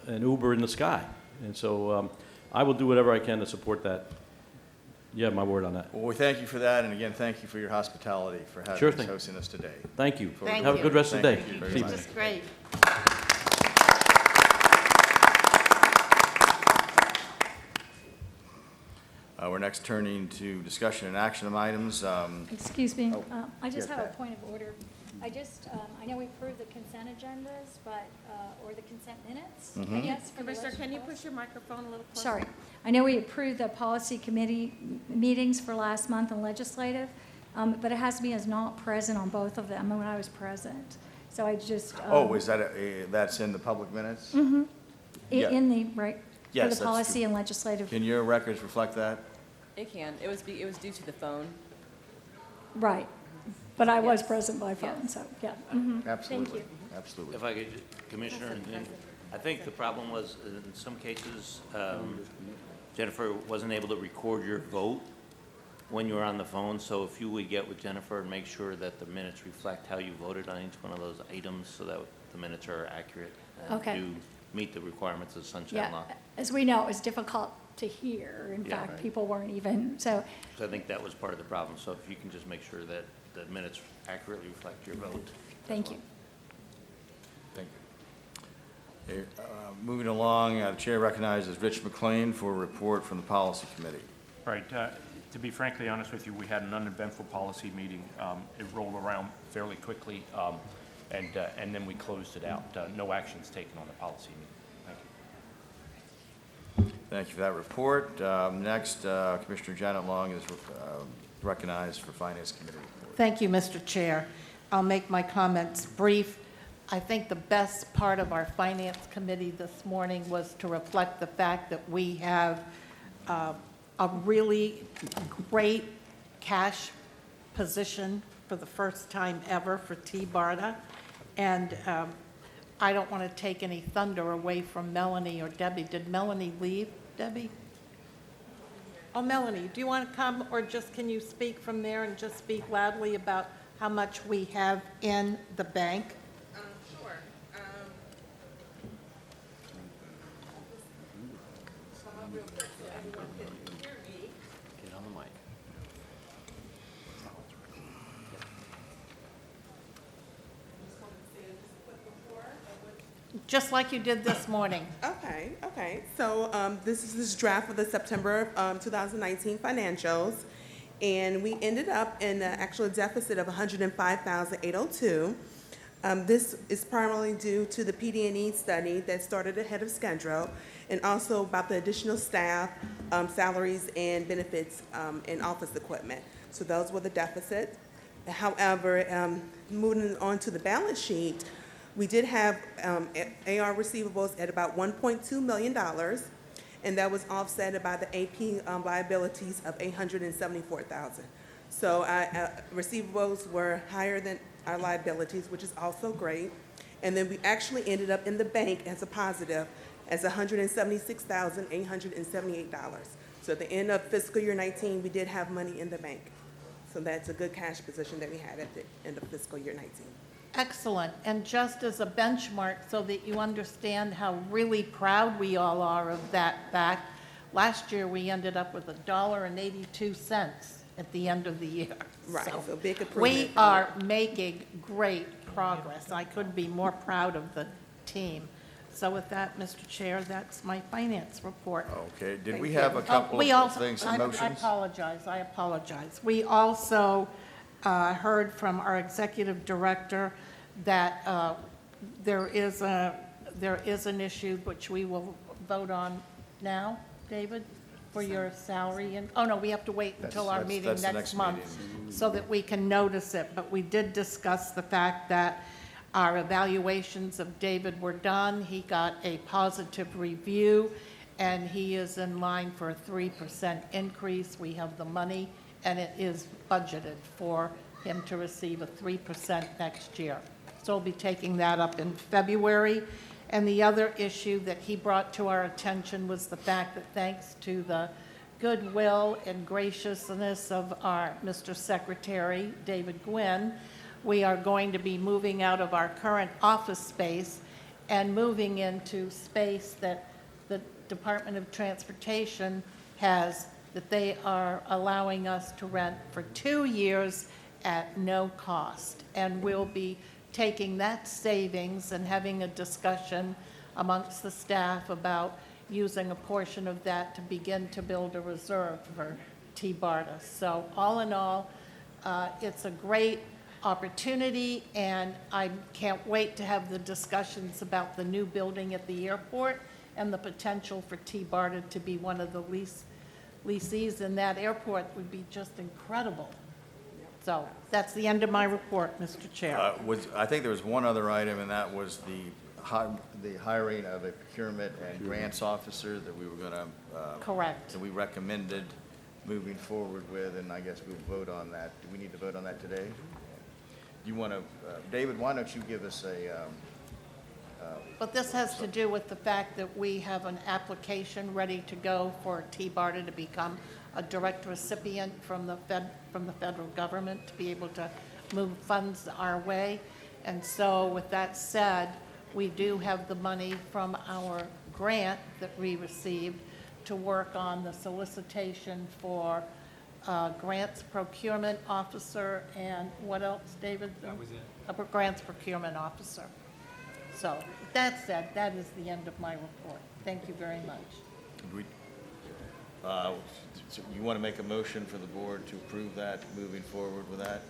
Uber in the sky. And so I will do whatever I can to support that. You have my word on that. Well, we thank you for that, and again, thank you for your hospitality for having Sure us thing. hosting us today. Thank you. Thank Have you. a good rest of the day. Thank you very See much. This is great. We're next turning to discussion and action items. Excuse me, I just yes, have a Pat. point of order. I know we approved the consent agendas, but, or the consent minutes, I guess. for the Commissioner, rest can of you us. push your microphone a little closer? Sorry. I know we approved the policy committee meetings for last month and legislative, but it has to be as not present on both of them when I was present. So I just. Oh, is that, that's in the public minutes? Yeah. In the, right? Yes, For that's the policy true. and legislative, Can your records reflect that? It can. It was due to the phone. right. But I was Yes. present by phone, Yes. so, yeah. Absolutely. Absolutely. If I could, Commissioner, and I think the problem was, in some cases, Jennifer wasn't able to record your vote when you were on the phone, so if you would get with Jennifer and make sure that the minutes reflect how you voted on each one of those items, so that the minutes are accurate and Okay. do meet the requirements of Sunshine Yeah, Law. as we know, it was difficult to hear. In Yeah. fact, Right. people weren't even, so, So I think that was part of the problem, so if you can just make sure that the minutes accurately reflect your vote. thank you. Thank you. Okay, moving along, the chair recognizes Rich McLean for a report from the Policy Committee. Right. To be frankly honest with you, we had an uneventful policy meeting. It rolled around fairly quickly, and then we closed it out. No actions taken on the policy meeting. Thank you. Thank you for that report. Next, Commissioner Janet Long is recognized for Finance Committee report. Thank you, Mr. Chair. I'll make my comments brief. I think the best part of our Finance Committee this morning was to reflect the fact that we have a really great cash position for the first time ever for TBARTA. And I don't want to take any thunder away from Melanie or Debbie. Did Melanie leave, Debbie? Oh, Melanie, do you want to come, or just can you speak from there and just speak loudly about how much we have in the bank? Sure. Real quick so everyone can hear me. Get on the mic. Just like you did this morning. Okay. So this is this draft of the September 2019 financials, and we ended up in an actual deficit of $105,802. This is primarily due to the PD&E study that started ahead of schedule, and also about the additional staff, salaries, and benefits, and office equipment. So those were the deficits. However, moving on to the balance sheet, we did have AR receivables at about $1.2 million, and that was offset by the AP liabilities of $874,000. So receivables were higher than our liabilities, which is also great. And then we actually ended up in the bank as a positive, as $176,878. So at the end of fiscal year 19, we did have money in the bank. So that's a good cash position that we had at the end of fiscal year 19. Excellent. And just as a benchmark, so that you understand how really proud we all are of that fact, last year we ended up with $1.82 at the end of the year. Right, so big improvement. We are making great progress. I couldn't be more proud of the team. So with that, Mr. Chair, that's my finance report. Okay, did we have a couple We of also- things, I motions? I apologize. We also heard from our executive director that there is an issue which we will vote on now, David, for your salary. And oh, no, we have to wait until our meeting That's the next next month so that we can notice it. But we did discuss the fact that our evaluations of David were done. He got a positive review, and he is in line for a 3% increase. We have the money, and it is budgeted for him to receive a 3% next year. So we'll be taking that up in February. And the other issue that he brought to our attention was the fact that thanks to the goodwill and graciousness of our Mr. Secretary, David Gwynn, we are going to be moving out of our current office space and moving into space that the Department of Transportation has, that they are allowing us to rent for 2 years at no cost. And we'll be taking that savings and having a discussion amongst the staff about using a portion of that to begin to build a reserve for TBARTA. So all in all, it's a great opportunity, and I can't wait to have the discussions about the new building at the airport and the potential for TBARTA to be one of the leasees in that airport would be just incredible. So that's the end of my report, Mr. Chair. I think there was one other item, and that was the the hiring of a procurement and grants officer that we were going to. Correct. That we recommended moving forward with, and I guess we'll vote on that. Do we need to vote on that today? You want to, David, why don't you give us a, But this has to do with the fact that we have an application ready to go for TBARTA to become a direct recipient from the federal government to be able to move funds our way. And so with that said, we do have the money from our grant that we received to work on the solicitation for grants procurement officer and what else, David? That was it. A grants procurement officer. So with that said, that is the end of my report. Thank you very much. so you want to make a motion for the board to approve that, moving forward with that?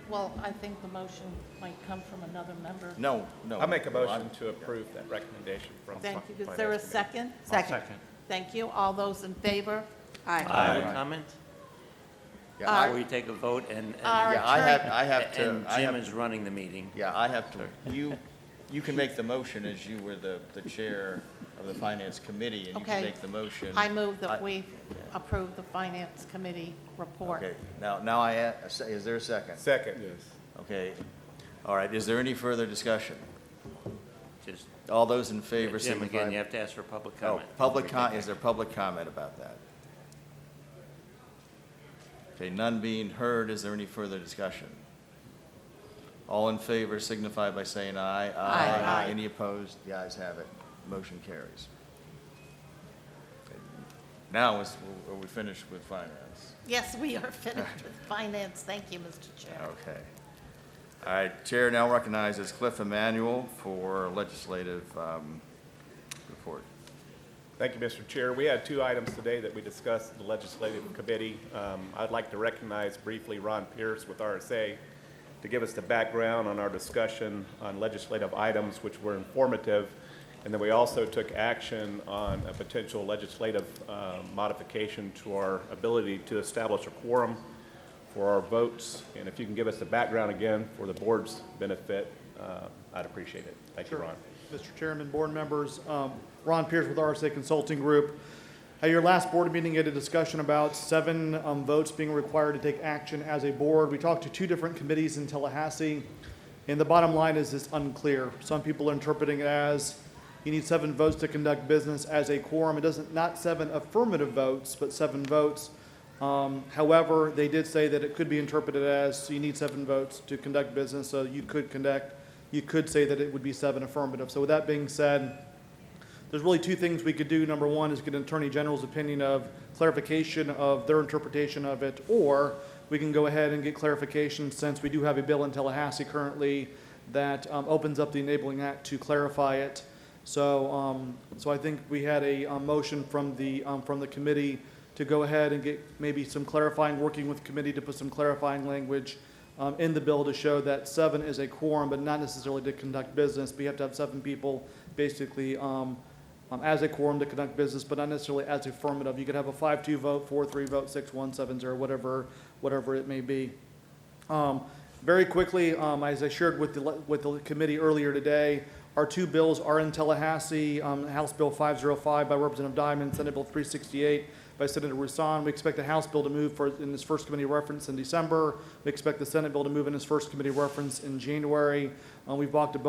Well, I think the motion might come from another member. No. I'll make a motion to approve that recommendation from. Thank you. Is there a second? Second. Thank you. All those in favor? Aye. Comment? Yeah, I- Before you take a vote, and Our yeah, I have to. and I Jim have- is running the meeting. Yeah, I have to, you can make the motion as you were the chair of the finance committee, and you can Okay. make the motion. I move that we approve the finance committee report. Okay, now is there a second? Second, yes. Okay, all right, is there any further discussion? Just, All those in favor Jim, signify. again, you have to ask for public Oh, comment. is there public comment about that? Okay, none being heard, is there any further discussion? All in favor signify by saying aye. Aye. Any opposed? The ayes have it. Motion carries. Now, are we finished with finance? Yes, we are finished with finance. Thank you, Mr. Chair. Okay. All right, Chair now recognizes Cliff Emanuel for legislative report. Thank you, Mr. Chair. We had 2 items today that we discussed in the Legislative Committee. I'd like to recognize briefly Ron Pierce with RSA to give us the background on our discussion on legislative items, which were informative. And then we also took action on a potential legislative modification to our ability to establish a quorum for our votes. And if you can give us the background again for the board's benefit, I'd appreciate it. Thank you, Ron. Mr. Chairman, board members, Ron Pierce with RSA Consulting Group. At your last board meeting, you had a discussion about 7 votes being required to take action as a board. We talked to 2 different committees in Tallahassee, and the bottom line is it's unclear. Some people are interpreting it as you need 7 votes to conduct business as a quorum. It doesn't, not 7 affirmative votes, but 7 votes. However, they did say that it could be interpreted as you need 7 votes to conduct business, so you could say that it would be 7 affirmative. So with that being said, there's really 2 things we could do. Number 1 is get an Attorney General's opinion of clarification of their interpretation of it, or we can go ahead and get clarification since we do have a bill in Tallahassee currently that opens up the Enabling Act to clarify it. So I think we had a motion from the committee to go ahead and get maybe some clarifying, working with the committee to put some clarifying language in the bill to show that 7 is a quorum, but not necessarily to conduct business. We have to have 7 people basically as a quorum to conduct business, but not necessarily as affirmative. You could have a 5-2 vote, 4-3 vote, 6-1, 7-0, whatever it may be. Very quickly, as I shared with the committee earlier today, our 2 bills are in Tallahassee. House Bill 505 by Representative Diamond, Senate Bill 368 by Senator Rusan. We expect the House bill to move in its first committee reference in December. We expect the Senate bill to move in its first committee reference in January. We've talked to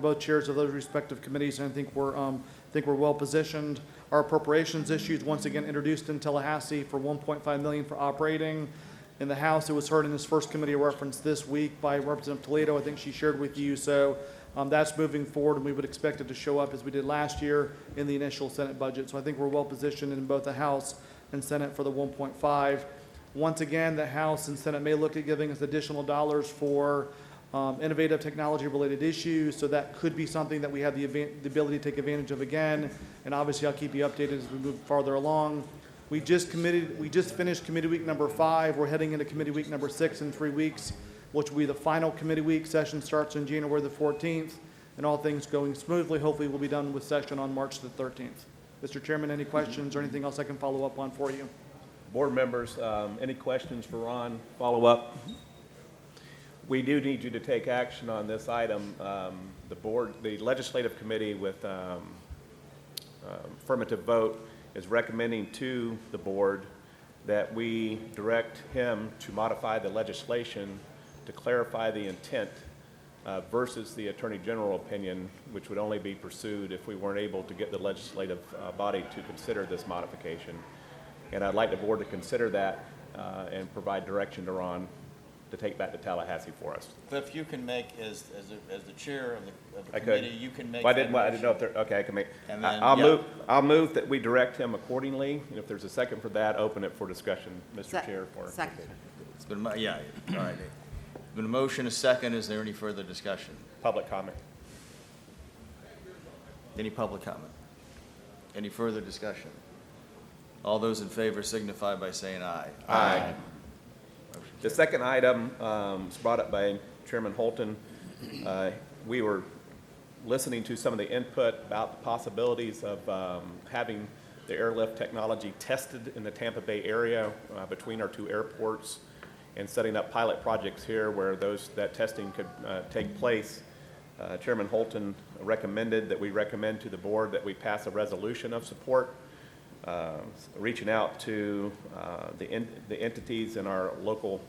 both chairs of those respective committees, and I think we're well positioned. Our appropriations issues once again introduced in Tallahassee for $1.5 million for operating. In the House, it was heard in its first committee reference this week by Representative Toledo. I think she shared with you. So that's moving forward, and we would expect it to show up as we did last year in the initial Senate budget. So I think we're well positioned in both the House and Senate for the 1.5. Once again, the House and Senate may look at giving us additional dollars for innovative technology-related issues. So that could be something that we have the ability to take advantage of again. And obviously, I'll keep you updated as we move farther along. We just finished committee week number 5. We're heading into committee week number 6 in 3 weeks, which will be the final committee week. Session starts on January the 14th, and all things going smoothly. Hopefully, we'll be done with session on March the 13th. Mr. Chairman, any questions or anything else I can follow up on for you? Board members, any questions for Ron? Follow up? we do need you to take action on this item. The legislative committee with affirmative vote is recommending to the board that we direct him to modify the legislation to clarify the intent versus the Attorney General opinion, which would only be pursued if we weren't able to get the legislative body to consider this modification. And I'd like the board to consider that and provide direction to Ron to take back to Tallahassee for us. Cliff, you can make, as the chair of the I could. committee, you can make Well, that I didn't know if motion. there, okay, I can make, And then, I'll move that we direct him accordingly. And if there's a second for that, open it for discussion, Mr. Chair. Second. It's been, yeah, all right. Been a motion, a second. Is there any further discussion? Public comment. Any public comment? Any further discussion? All those in favor signify by saying aye. Aye. The second item was brought up by Chairman Holton. We were listening to some of the input about the possibilities of having the airlift technology tested in the Tampa Bay area between our two airports and setting up pilot projects here where that testing could take place. Chairman Holton recommended that we recommend to the board that we pass a resolution of support, reaching out to the entities in our local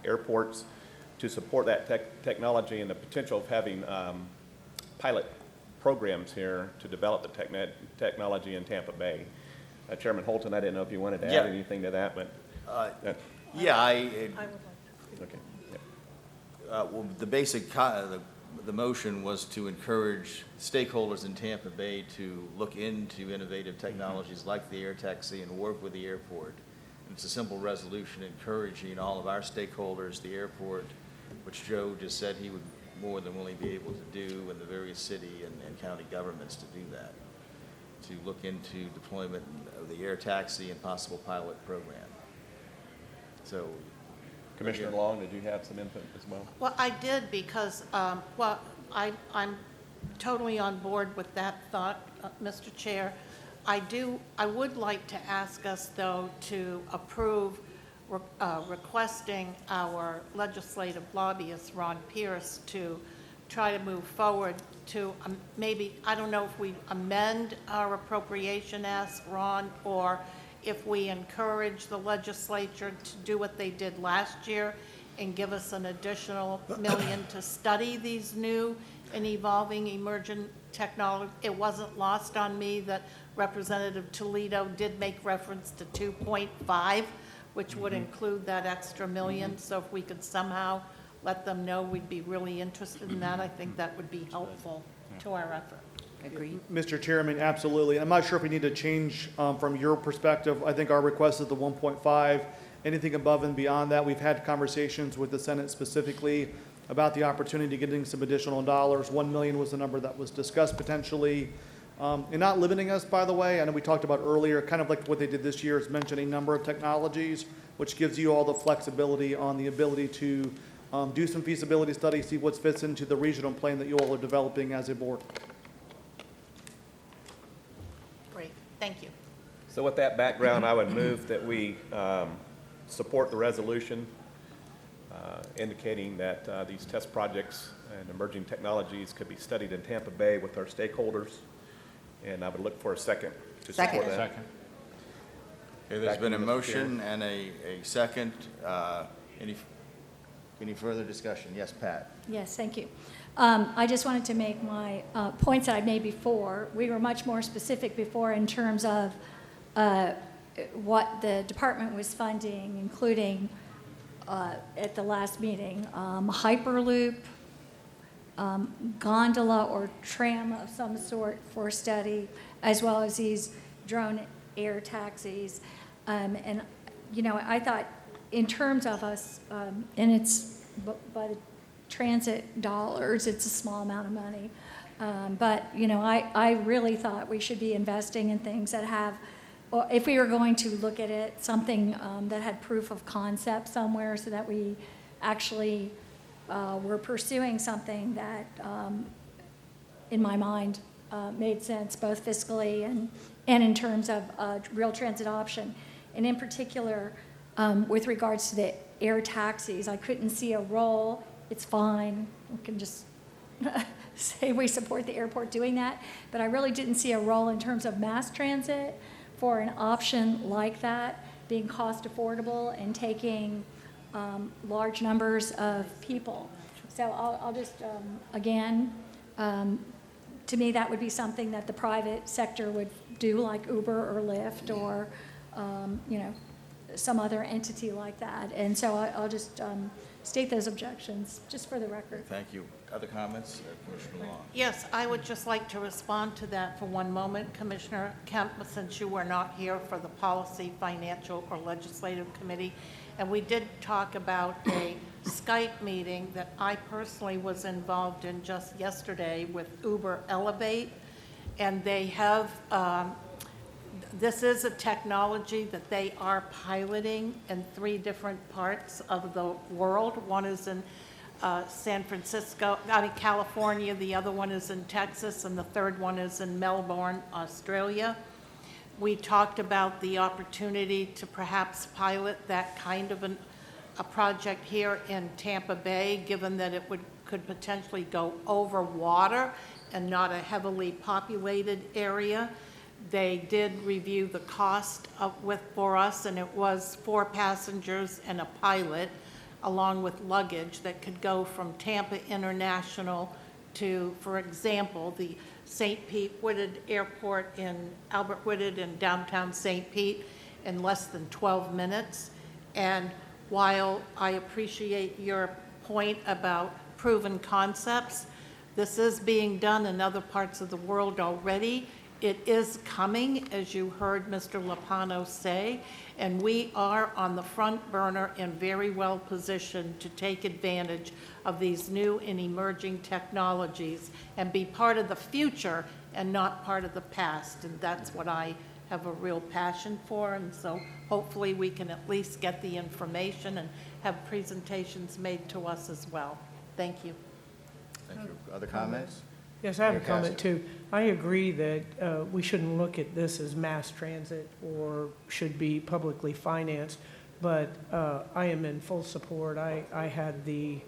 airports to support that technology and the potential of having pilot programs here to develop the technology in Tampa Bay. Chairman Holton, I didn't know if you wanted to add anything to that, but. Yeah, I would like to. Okay. well, the basic, the motion was to encourage stakeholders in Tampa Bay to look into innovative technologies like the air taxi and work with the airport. And it's a simple resolution encouraging all of our stakeholders, the airport, which Joe just said he would more than willingly be able to do, and the various city and county governments to do that, to look into deployment of the air taxi and possible pilot program. So, Commissioner Long, did you have some input as well? Well, I did because, I'm totally on board with that thought, Mr. Chair. I would like to ask us, though, to approve requesting our legislative lobbyist, Ron Pierce, to try to move forward to maybe, I don't know if we amend our appropriation, ask Ron, or if we encourage the legislature to do what they did last year and give us an additional $1 million to study these new and evolving emergent technology. It wasn't lost on me that Representative Toledo did make reference to 2.5, which would include that extra $1 million. So if we could somehow let them know we'd be really interested in that, I think that would be helpful to our effort. Agreed. Mr. Chairman, absolutely. I'm not sure if we need to change from your perspective. I think our request is the 1.5. Anything above and beyond that, we've had conversations with the Senate specifically about the opportunity of getting some additional dollars. 1 million was the number that was discussed potentially. And not limiting us, by the way, I know we talked about earlier, kind of like what they did this year is mention a number of technologies, which gives you all the flexibility on the ability to do some feasibility studies, see what fits into the regional plan that you all are developing as a board. Great, thank you. So with that background, I would move that we support the resolution indicating that these test projects and emerging technologies could be studied in Tampa Bay with our stakeholders. And I would look for a second to support that. Second. okay, there's been a motion and a second. Any further discussion? Yes, Pat? Yes, thank you. I just wanted to make my points that I made before. We were much more specific before in terms of what the department was funding, including at the last meeting, Hyperloop, gondola or tram of some sort for study, as well as these drone air taxis. And, you know, I thought in terms of us, and it's by the transit dollars, it's a small amount of money. But, you know, I really thought we should be investing in things that have, or if we were going to look at it, something that had proof of concept somewhere so that we actually were pursuing something that, in my mind, made sense both fiscally and in terms of real transit option. And in particular, with regards to the air taxis, I couldn't see a role it's fine. We can just say we support the airport doing that. But I really didn't see a role in terms of mass transit for an option like that, being cost affordable and taking large numbers of people. So I'll just, again, to me, that would be something that the private sector would do, like Uber or Lyft or, you know, some other entity like that. And so I'll just state those objections, just for the record. Thank you. Other comments? Commissioner Long. Yes, I would just like to respond to that for one moment, Commissioner Kemp, since you were not here for the Policy, Financial, or Legislative Committee. And we did talk about a Skype meeting that I personally was involved in just yesterday with Uber Elevate. And they have, this is a technology that they are piloting in 3 different parts of the world. One is in California, the other one is in Texas, and the third one is in Melbourne, Australia. We talked about the opportunity to perhaps pilot that kind of a project here in Tampa Bay, given that it could potentially go over water and not a heavily populated area. They did review the cost for us, and it was 4 passengers and a pilot, along with luggage that could go from Tampa International to, for example, the St. Pete Whitted Airport in Albert Whitted in downtown St. Pete in less than 12 minutes. And while I appreciate your point about proven concepts, this is being done in other parts of the world already. It is coming, as you heard Mr. Lopano say, and we are on the front burner and very well positioned to take advantage of these new and emerging technologies and be part of the future and not part of the past. And that's what I have a real passion for. And so hopefully we can at least get the information and have presentations made to us as well. Thank you. Thank you. Other comments? Yes, I have a Mayor comment Castor. too. I agree that we shouldn't look at this as mass transit or should be publicly financed, but I am in full support. I had the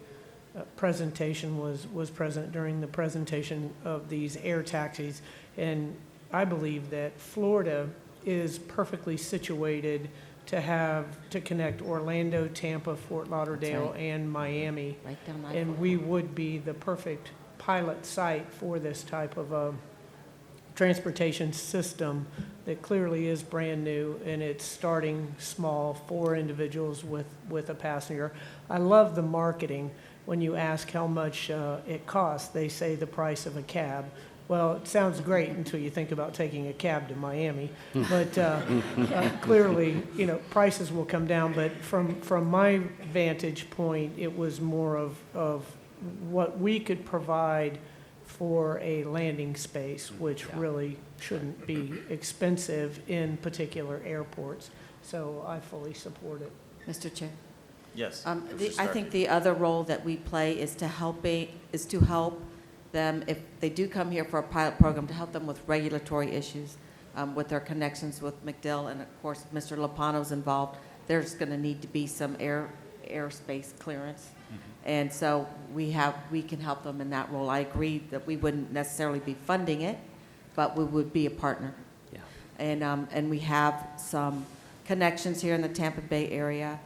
presentation, was present during the presentation of these air taxis, and I believe that Florida is perfectly situated to connect Orlando, Tampa, Fort Lauderdale, and Miami. Right down my And we would be the perfect pilot site for this type of a transportation system that clearly is brand new, and it's starting small, 4 individuals with a passenger. I love the marketing. When you ask how much it costs, they say the price of a cab. Well, it sounds great until you think about taking a cab to Miami, but clearly, you know, prices will come down. But from my vantage point, it was more of what we could provide for a landing space, which really shouldn't be expensive in particular airports. So I fully support it. Mr. Chair. Yes. I think the other role that we play is to help them, if they do come here for a pilot program, to help them with regulatory issues, with their connections with MacDill, and of course, Mr. Lopano's involved. There's going to need to be some airspace clearance. And so we can help them in that role. I agree that we wouldn't necessarily be funding it, but we would be a partner. Yeah. And we have some connections here in the Tampa Bay area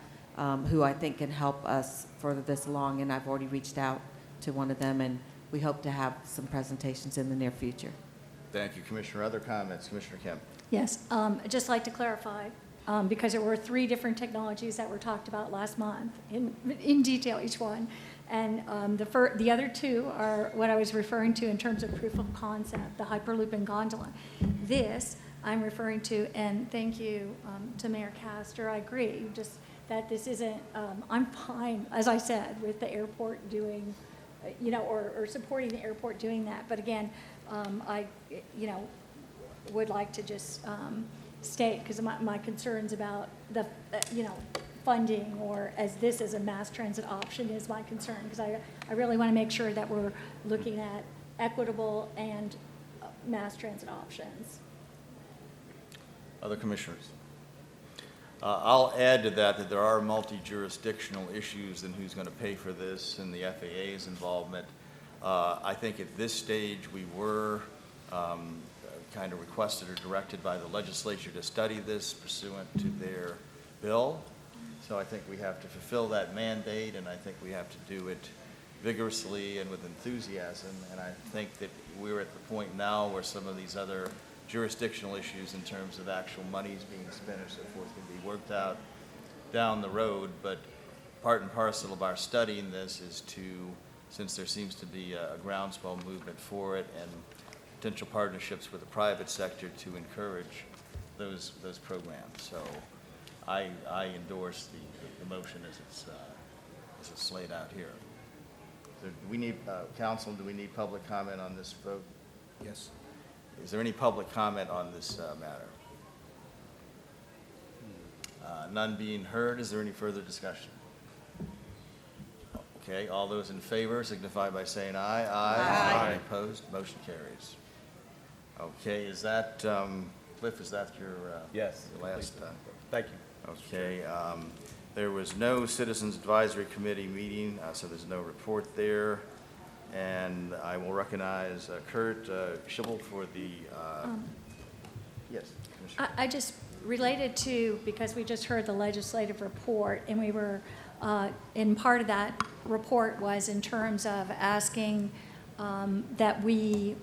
who I think can help us further this along, and I've already reached out to one of them, and we hope to have some presentations in the near future. Thank you, Commissioner. Other comments? Commissioner Kemp. Yes, I'd just like to clarify, because there were 3 different technologies that were talked about last month in detail, each one. And the other 2 are what I was referring to in terms of proof of concept, the Hyperloop and gondola. This I'm referring to, and thank you to Mayor Castor. I agree, just that this isn't, I'm fine, as I said, with the airport doing, you know, or supporting the airport doing that. But again, I, you know, would like to just state, because my concerns about the, you know, funding or as this as a mass transit option is my concern, because I really want to make sure that we're looking at equitable and mass transit options. Other commissioners? I'll add to that that there are multi-jurisdictional issues in who's going to pay for this and the FAA's involvement. I think at this stage, we were kind of requested or directed by the legislature to study this pursuant to their bill. So I think we have to fulfill that mandate, and I think we have to do it vigorously and with enthusiasm. And I think that we're at the point now where some of these other jurisdictional issues in terms of actual monies being spent or so forth can be worked out down the road. But part and parcel of our studying this is to, since there seems to be a groundswell movement for it and potential partnerships with the private sector, to encourage those programs. So I endorse the motion as it's laid out here. So do we need, council, do we need public comment on this vote? Yes. Is there any public comment on this matter? None being heard, is there any further discussion? Okay, all those in favor signify by saying aye. Aye. Any opposed? Motion carries. Okay, is that, Cliff, is that your Yes. your last? Thank you. Okay, there was no Citizens Advisory Committee meeting, so there's no report there. And I will recognize Kurt Schibel for the, yes, Commissioner. I just related to, because we just heard the legislative report, and we were, in part of that report was in terms of asking that we,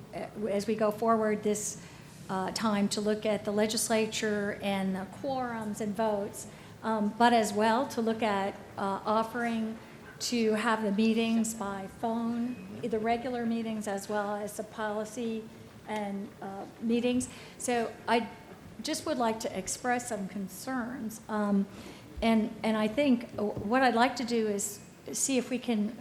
as we go forward this time, to look at the legislature and the quorums and votes, but as well to look at offering to have the meetings by phone, the regular meetings as well as the policy and meetings. So I just would like to express some concerns. And I think what I'd like to do is see if we can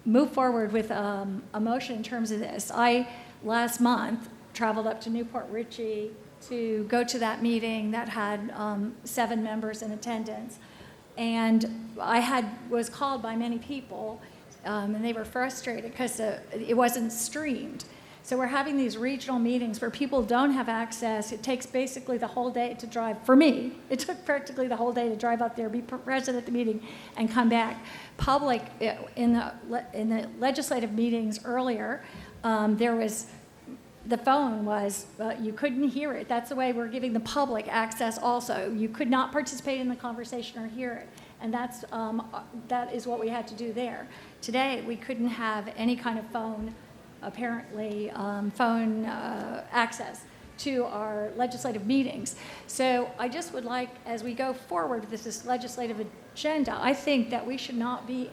move forward with a motion in terms of this. I, last month, traveled up to Newport Richey to go to that meeting that had 7 members in attendance. And I was called by many people, and they were frustrated because it wasn't streamed. So we're having these regional meetings where people don't have access. It takes basically the whole day to drive. For me, it took practically the whole day to drive up there, be present at the meeting, and come back. Public, in the legislative meetings earlier, the phone was, you couldn't hear it. That's the way we're giving the public access also. You could not participate in the conversation or hear it. And that is what we had to do there. Today, we couldn't have any kind of phone, apparently, phone access to our legislative meetings. So I just would like, as we go forward with this legislative agenda, I think that we should not be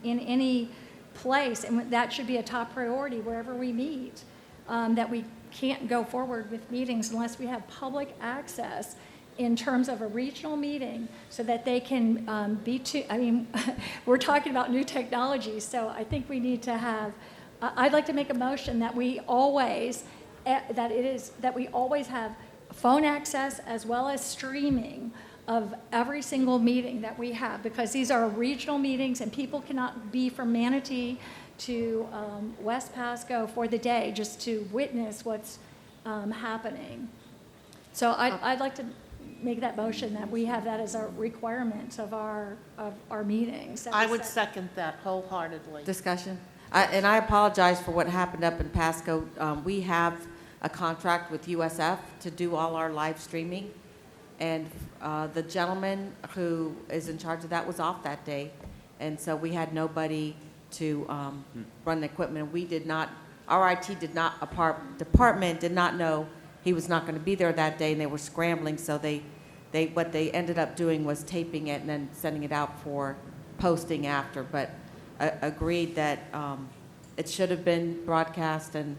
in any place, and that should be a top priority wherever we meet. That we can't go forward with meetings unless we have public access in terms of a regional meeting so that they can we're talking about new technologies, so I think we need to have, I'd like to make a motion that we always have phone access as well as streaming of every single meeting that we have, because these are regional meetings and people cannot be from Manatee to West Pasco for the day just to witness what's happening. So I'd like to make that motion that we have that as a requirement of our meetings. I would second that wholeheartedly. Discussion? And I apologize for what happened up in Pasco. We have a contract with USF to do all our live streaming. And the gentleman who is in charge of that was off that day. And so we had nobody to run the equipment. We did not, our IT department did not know he was not going to be there that day, and they were scrambling. So what they ended up doing was taping it and then sending it out for posting after. But agreed that it should have been broadcast. And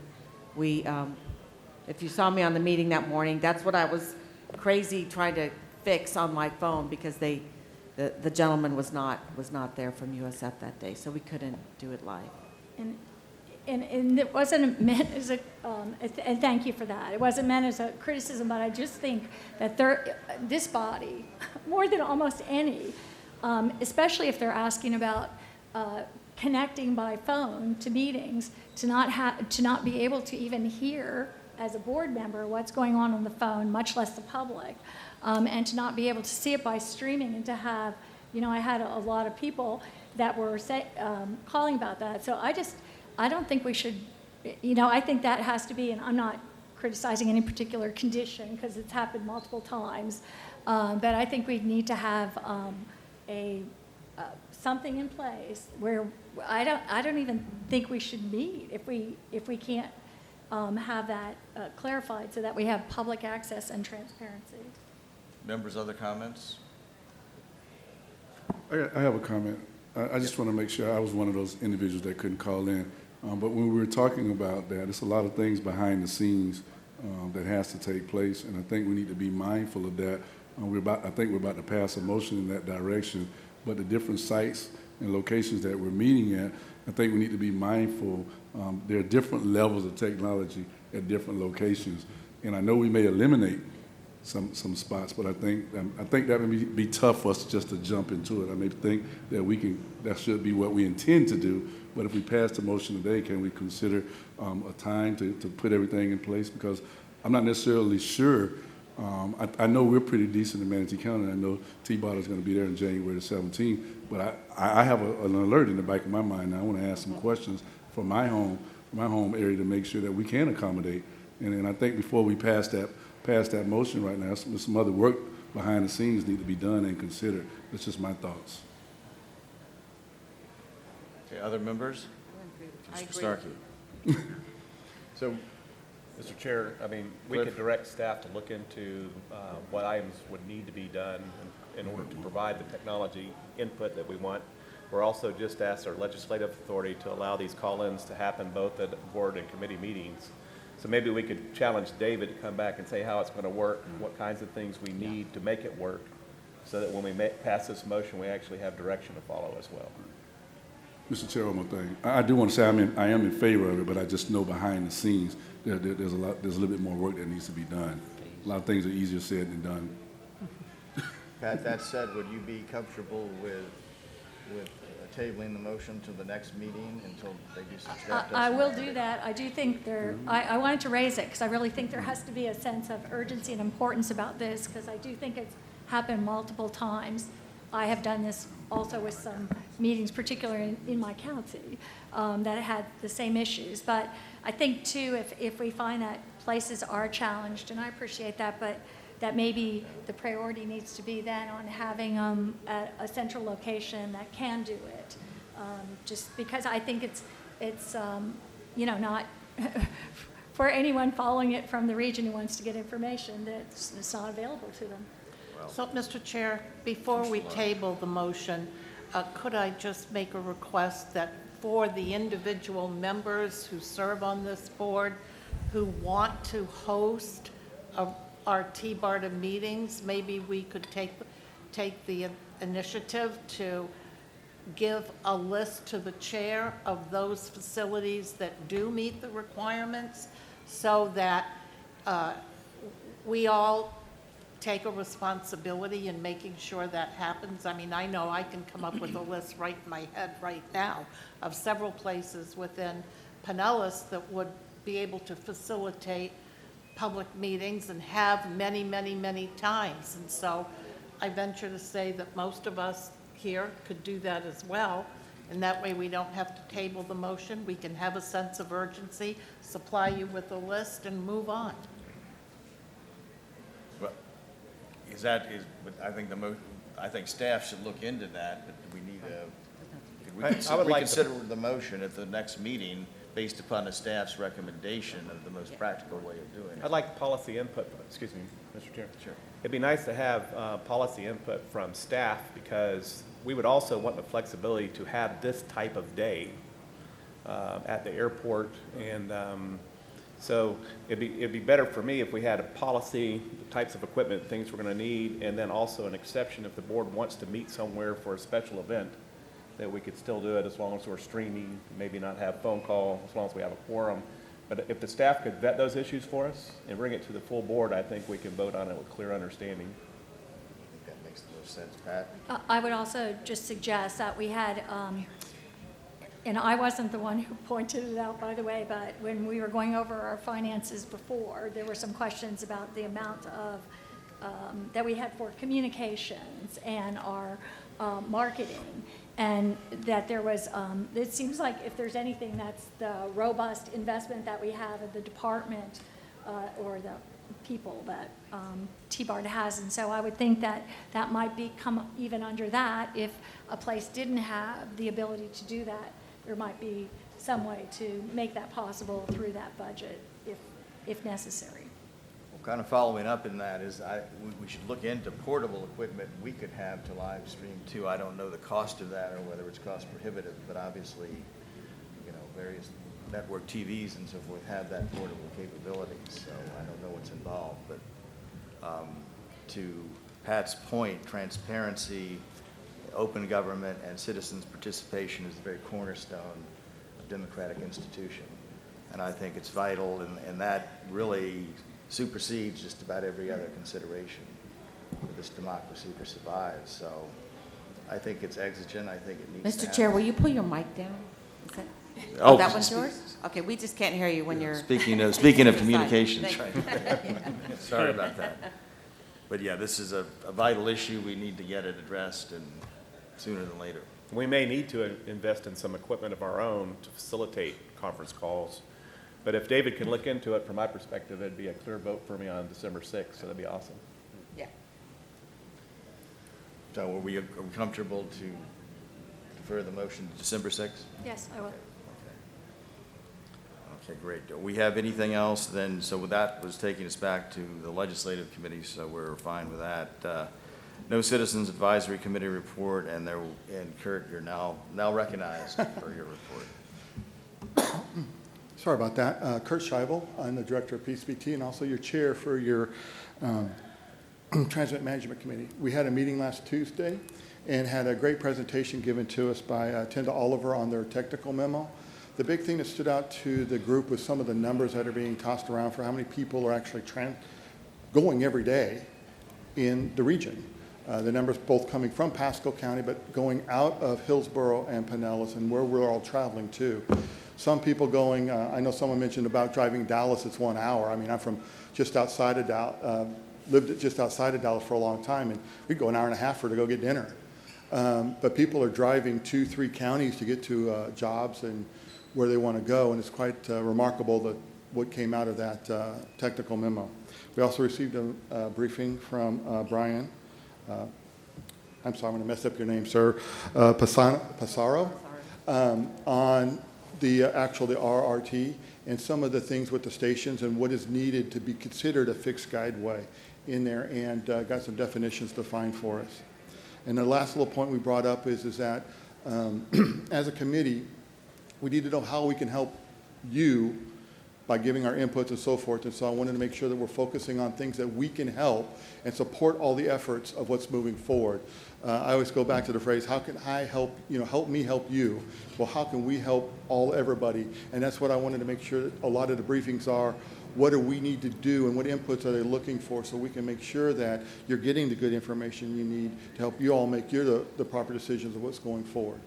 we, if you saw me on the meeting that morning, that's what I was crazy trying to fix on my phone, because the gentleman was not there from USF that day, so we couldn't do it live. And it wasn't meant as a, and thank you for that. It wasn't meant as a criticism, but I just think that this body, more than almost any, especially if they're asking about connecting by phone to meetings, to not be able to even hear as a board member, what's going on the phone, much less the public. And to not be able to see it by streaming and to have, I had a lot of people that were calling about that. So I don't think we should, I think that has to be, and I'm not criticizing any particular condition because it's happened multiple times, but I think we need to have something in place where I don't even think we should meet if we can't have that clarified so that we have public access and transparency. Members, other comments? I have a comment. I just want to make sure I was one of those individuals that couldn't call in. But when we were talking about that, there's a lot of things behind the scenes that has to take place, and I think we need to be mindful of that. I think we're about to pass a motion in that direction, but the different sites and locations that we're meeting at, I think we need to be mindful. There are different levels of technology at different locations, and I know we may eliminate some spots, but I think that would be tough for us just to jump into it. I may think that that should be what we intend to do, but if we pass the motion today, can we consider a time to put everything in place? Because I'm not necessarily sure. I know we're pretty decent in Manatee County. I know TBARTA is going to be there on January the 17th, but I have an alert in the back of my mind. Now I want to ask some questions for my home area to make sure that we can accommodate. And I think before we pass that motion right now, some other work behind the scenes need to be done and considered. That's just my thoughts. Okay, other members? I agree. Mr. Starkey. So, Mr. Chair, we could direct staff to look into what items would need to be done in order to provide the technology input that we want. We're also just asked our legislative authority to allow these call-ins to happen both at board and committee meetings. So maybe we could challenge David to come back and say how it's going to work, what kinds of things we need to make it work, so that when we pass this motion, we actually have direction to follow as well. Mr. Chair, one more thing. I do want to say I am in favor of it, but I just know behind the scenes there's a little bit more work that needs to be done. A lot of things are easier said than done. Pat, that said, would you be comfortable with tabling the motion to the next meeting until they do some staff I will testimony? do that. I do think I wanted to raise it because I really think there has to be a sense of urgency and importance about this because I do think it's happened multiple times. I have done this also with some meetings, particularly in my county, that had the same issues. But I think, too, if we find that places are challenged, and I appreciate that, but that maybe the priority needs to be then on having a central location that can do it. Just because I think it's not for anyone following it from the region who wants to get information that it's not available to them. So, Mr. Chair, before we table the motion, could I just make a request that for the individual members who serve on this board who want to host our TBARTA meetings, maybe we could take the initiative to give a list to the chair of those facilities that do meet the requirements so that we all take a responsibility in making sure that happens. I know I can come up with a list right in my head right now of several places within Pinellas that would be able to facilitate public meetings and have many, many, many times. And so I venture to say that most of us here could do that as well. And that way we don't have to table the motion. We can have a sense of urgency, supply you with a list, and move on. I think staff should look into that, but we need I would like to- reconsider the motion at the next meeting based upon the staff's recommendation of the most practical way of doing it. I'd like policy input, excuse me, Mr. Chair. Sure. It'd be nice to have policy input from staff because we would also want the flexibility to have this type of day at the airport. And so it'd be better for me if we had a policy, the types of equipment, things we're going to need, and then also an exception if the board wants to meet somewhere for a special event, that we could still do it as long as we're streaming, maybe not have phone call, as long as we have a quorum. But if the staff could vet those issues for us and bring it to the full board, I think we can vote on it with clear understanding. I think that makes the most sense. Pat? I would also just suggest that we had, and I wasn't the one who pointed it out, by the way, but when we were going over our finances before, there were some questions about the amount of, that we had for communications and our marketing, and that there was, it seems like if there's anything, that's the robust investment that we have in the department or the people that TBARTA has. And so I would think that that might come even under that. If a place didn't have the ability to do that, there might be some way to make that possible through that budget if necessary. Well, kind of following up in that is we should look into portable equipment we could have to live stream too. I don't know the cost of that or whether it's cost prohibitive, but obviously, various network TVs and so forth have that portable capability, so I don't know what's involved. But to Pat's point, transparency, open government, and citizens' participation is the very cornerstone of democratic institution. And I think it's vital, and that really supersedes just about every other consideration for this democracy to survive. So I think it's exigent. I think it needs to Mr. Chair, will happen. you pull your mic down? Is that, Oh, that one's yours? Okay, we just can't hear you when you're. Speaking of communications, Thank right? you. Sorry about that. But yeah, this is a vital issue. We need to get it addressed, and sooner than later. We may need to invest in some equipment of our own to facilitate conference calls. But if David can look into it, from my perspective, it'd be a clear vote for me on December 6th, so that'd be awesome. Yeah. So are we comfortable to defer the motion to December 6th? Yes, I will. Okay, great. Do we have anything else then? So that was taking us back to the legislative committee, so we're fine with that. No Citizens Advisory Committee report, and Kurt, you're now recognized for your report. Sorry about that. Kurt Scheibel, I'm the director of PCBT and also your chair for your Transit Management Committee. We had a meeting last Tuesday and had a great presentation given to us by Tenda Oliver on their technical memo. The big thing that stood out to the group was some of the numbers that are being tossed around for how many people are actually going every day in the region. The numbers both coming from Pasco County, but going out of Hillsborough and Pinellas and where we're all traveling to. Some people going, I know someone mentioned about driving Dallas, it's 1 hour. I mean, I'm from just outside of Dallas, lived just outside of Dallas for a long time, and we go an hour and a half to go get dinner. But people are driving 2-3 counties to get to jobs and where they want to go, and it's quite remarkable that what came out of that technical memo. We also received a briefing from Brian. I'm sorry, I'm going to mess up your name, sir. Passaro, on the RRT and some of the things with the stations and what is needed to be considered a fixed guideway in there, and got some definitions defined for us. And the last little point we brought up is that as a committee, we need to know how we can help you by giving our inputs and so forth. And so I wanted to make sure that we're focusing on things that we can help and support all the efforts of what's moving forward. I always go back to the phrase, how can I help, help me help you? Well, how can we help everybody? And that's what I wanted to make sure that a lot of the briefings are, what do we need to do and what inputs are they looking for so we can make sure that you're getting the good information you need to help you all make the proper decisions of what's going forward.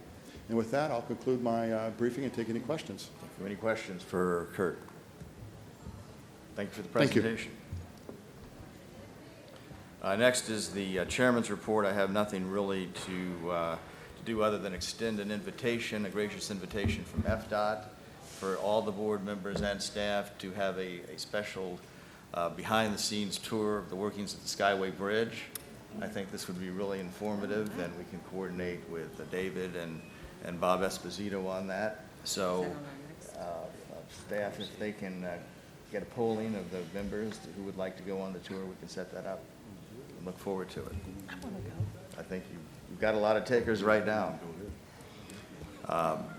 And with that, I'll conclude my briefing and take any questions. Any questions for Kurt? Thank you for the Thank you. presentation. Next is the chairman's report. I have nothing really to do other than extend an invitation, a gracious invitation from FDOT for all the board members and staff to have a special behind-the-scenes tour of the workings of the Skyway Bridge. I think this would be really informative, and we can coordinate with David and Bob Esposito on that. So staff, if they can get a polling of the members who would like to go on the tour, we can set that up. Look forward to it. I want to go. I think you've got a lot of takers right now.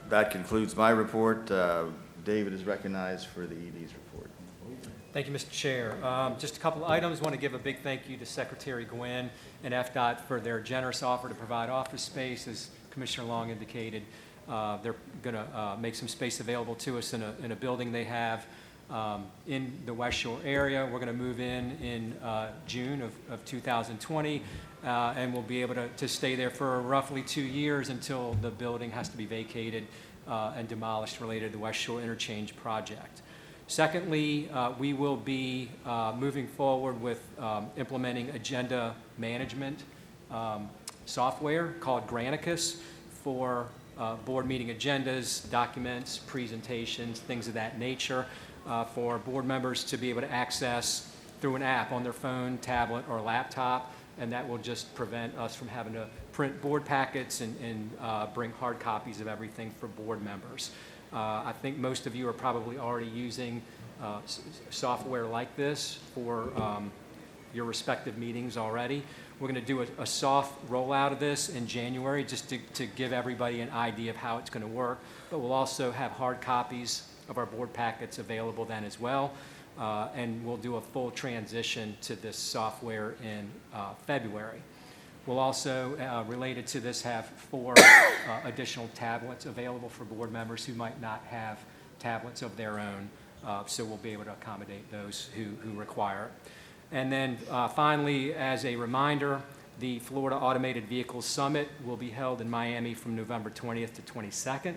That concludes my report. David is recognized for the ED's report. Thank you, Mr. Chair. Just a couple of items. I want to give a big thank you to Secretary Gwynn and FDOT for their generous offer to provide office space. As Commissioner Long indicated, they're going to make some space available to us in a building they have in the West Shore area. We're going to move in June of 2020, and we'll be able to stay there for roughly 2 years until the building has to be vacated. and demolished related to the West Shore Interchange project. Secondly, we will be moving forward with implementing agenda management software called Granicus for board meeting agendas, documents, presentations, things of that nature, for board members to be able to access through an app on their phone, tablet, or laptop, and that will just prevent us from having to print board packets and bring hard copies of everything for board members. I think most of you are probably already using software like this for your respective meetings already. We're going to do a soft rollout of this in January just to give everybody an idea of how it's going to work, but we'll also have hard copies of our board packets available then as well, and we'll do a full transition to this software in February. We'll also, related to this, have 4 additional tablets available for board members who might not have tablets of their own, so we'll be able to accommodate those who require it. And then finally, as a reminder, the Florida Automated Vehicles Summit will be held in Miami from November 20th to 22nd.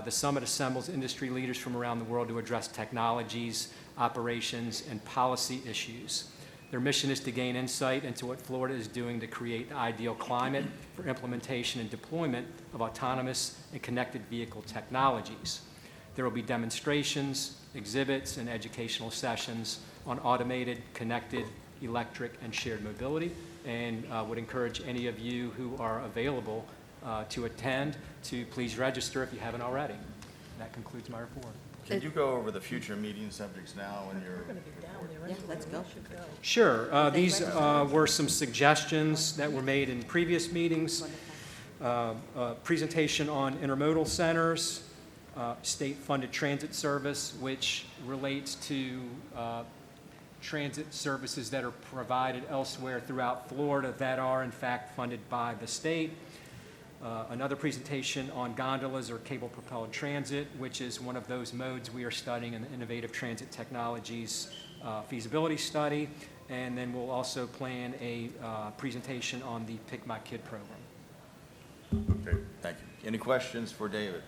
The summit assembles industry leaders from around the world to address technologies, operations, and policy issues. Their mission is to gain insight into what Florida is doing to create the ideal climate for implementation and deployment of autonomous and connected vehicle technologies. There will be demonstrations, exhibits, and educational sessions on automated, connected, electric, and shared mobility, and would encourage any of you who are available to attend to please register if you haven't already. That concludes my report. Can you go over the future meeting subjects now in your report? Yeah, let's go. Sure. These were some suggestions that were made in previous meetings. Presentation on intermodal centers, state-funded transit service, which relates to transit services that are provided elsewhere throughout Florida that are in fact funded by the state. Another presentation on gondolas or cable-propelled transit, which is one of those modes we are studying in the Innovative Transit Technologies feasibility study. And then we'll also plan a presentation on the Pick My Kid program. Okay, thank you. Any questions for David?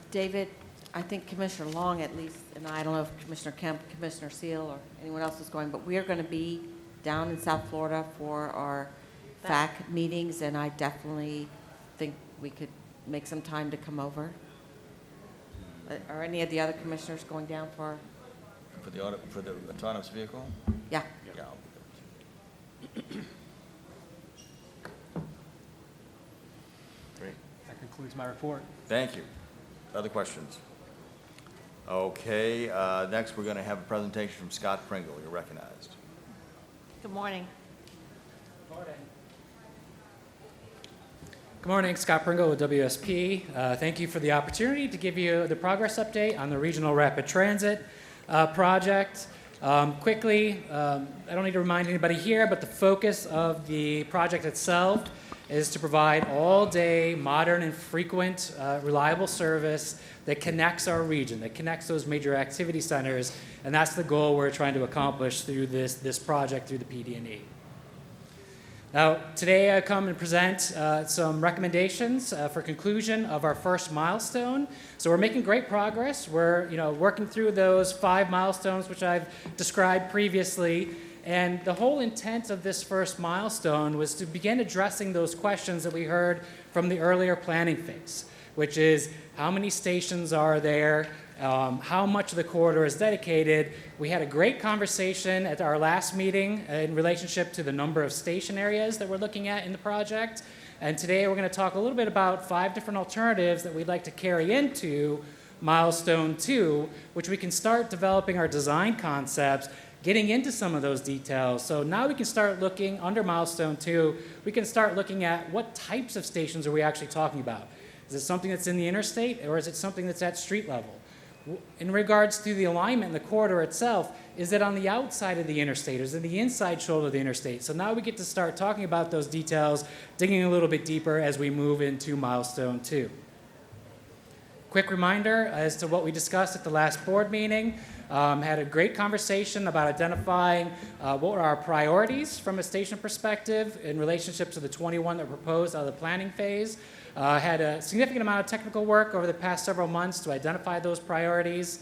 David, I think Commissioner Long at least, and I don't know if Commissioner Kemp, Commissioner Seal, or anyone else is going, but we are going to be down in South Florida for our FAC meetings, and I definitely think we could make some time to come over. Are any of the other commissioners going down for? For the autonomous vehicle? Yeah. Yeah. Great. That concludes my report. Thank you. Other questions? Okay, next we're going to have a presentation from Scott Pringle. You're recognized. Good morning. Good morning, Scott Pringle with WSP. Thank you for the opportunity to give you the progress update on the Regional Rapid Transit project. Quickly, I don't need to remind anybody here, but the focus of the project itself is to provide all-day, modern and frequent, reliable service that connects our region, that connects those major activity centers, and that's the goal we're trying to accomplish through this project, through the PD&E. Now, today I come and present some recommendations for conclusion of our first milestone. So we're making great progress. We're working through those 5 milestones which I've described previously. And the whole intent of this first milestone was to begin addressing those questions that we heard from the earlier planning phase, which is how many stations are there, how much of the corridor is dedicated. We had a great conversation at our last meeting in relationship to the number of station areas that we're looking at in the project. And today we're going to talk a little bit about 5 different alternatives that we'd like to carry into milestone 2, which we can start developing our design concepts, getting into some of those details. So now we can start looking under milestone 2, we can start looking at what types of stations are we actually talking about. Is it something that's in the interstate, or is it something that's at street level? In regards to the alignment in the corridor itself, is it on the outside of the interstate, or is it the inside shoulder of the interstate? So now we get to start talking about those details, digging a little bit deeper as we move into milestone 2. Quick reminder as to what we discussed at the last board meeting. Had a great conversation about identifying what were our priorities from a station perspective in relationship to the 21 that were proposed out of the planning phase. had a significant amount of technical work over the past several months to identify those priorities.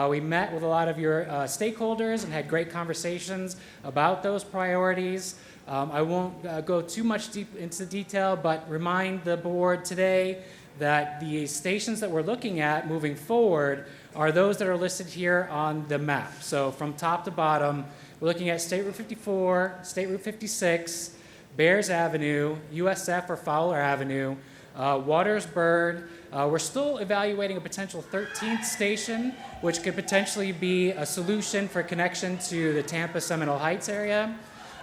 We met with a lot of your stakeholders and had great conversations about those priorities. I won't go too much deep into detail, but remind the board today that the stations that we're looking at moving forward are those that are listed here on the map. So from top to bottom, we're looking at State Route 54, State Route 56, Bears Avenue, USF or Fowler Avenue, Waters Bird. We're still evaluating a potential 13th station, which could potentially be a solution for connection to the Tampa Seminole Heights area.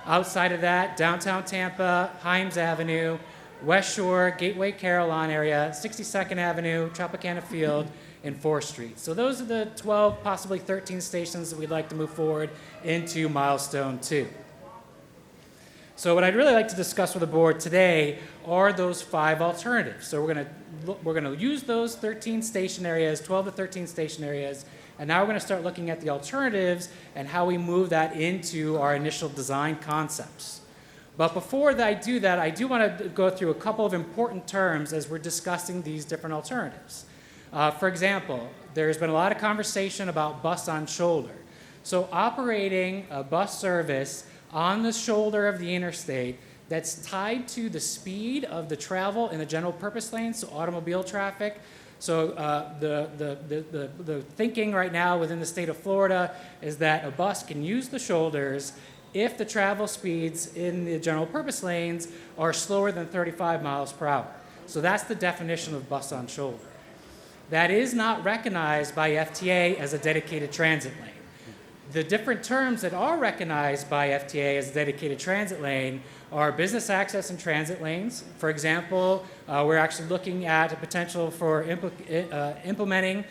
Outside of that, downtown Tampa, Himes Avenue, West Shore, Gateway Carillon area, 62nd Avenue, Tropicana Field, and 4th Street. So those are the 12, possibly 13 stations that we'd like to move forward into Milestone 2. So what I'd really like to discuss with the board today are those 5 alternatives. So we're going to use those 13 station areas, 12 to 13 station areas, and now we're going to start looking at the alternatives and how we move that into our initial design concepts. But before I do that, I do want to go through a couple of important terms as we're discussing these different alternatives. For example, there's been a lot of conversation about bus on shoulder. So operating a bus service on the shoulder of the interstate that's tied to the speed of the travel in the general purpose lanes, so automobile traffic. So the thinking right now within the state of Florida is that a bus can use the shoulders if the travel speeds in the general purpose lanes are slower than 35 miles per hour. So that's the definition of bus on shoulder. That is not recognized by FTA as a dedicated transit lane. The different terms that are recognized by FTA as a dedicated transit lane are business access and transit lanes. For example, we're actually looking at a potential for implementing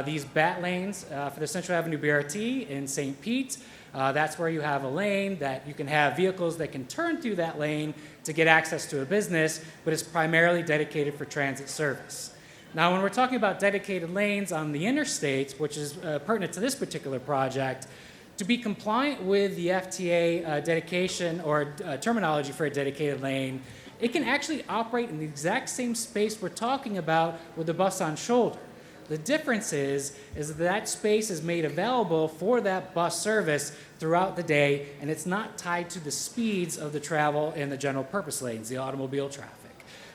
these BAT lanes for the Central Avenue BRT in St. Pete. That's where you have a lane that you can have vehicles that can turn through that lane to get access to a business, but it's primarily dedicated for transit service. Now, when we're talking about dedicated lanes on the interstates, which is pertinent to this particular project, to be compliant with the FTA dedication or terminology for a dedicated lane, it can actually operate in the exact same space we're talking about with the bus on shoulder. The difference is that space is made available for that bus service throughout the day, and it's not tied to the speeds of the travel in the general purpose lanes, the automobile traffic.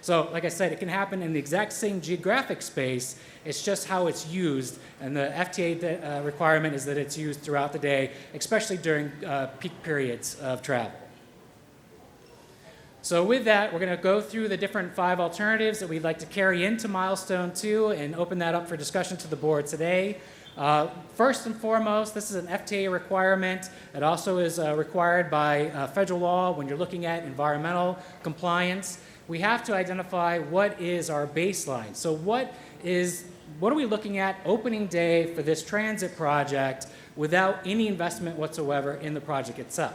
So, like I said, it can happen in the exact same geographic space. It's just how it's used, and the FTA requirement is that it's used throughout the day, especially during peak periods of travel. So with that, we're going to go through the different 5 alternatives that we'd like to carry into Milestone 2 and open that up for discussion to the board today. First and foremost, this is an FTA requirement. It also is required by federal law when you're looking at environmental compliance. We have to identify what is our baseline. So what are we looking at opening day for this transit project without any investment whatsoever in the project itself?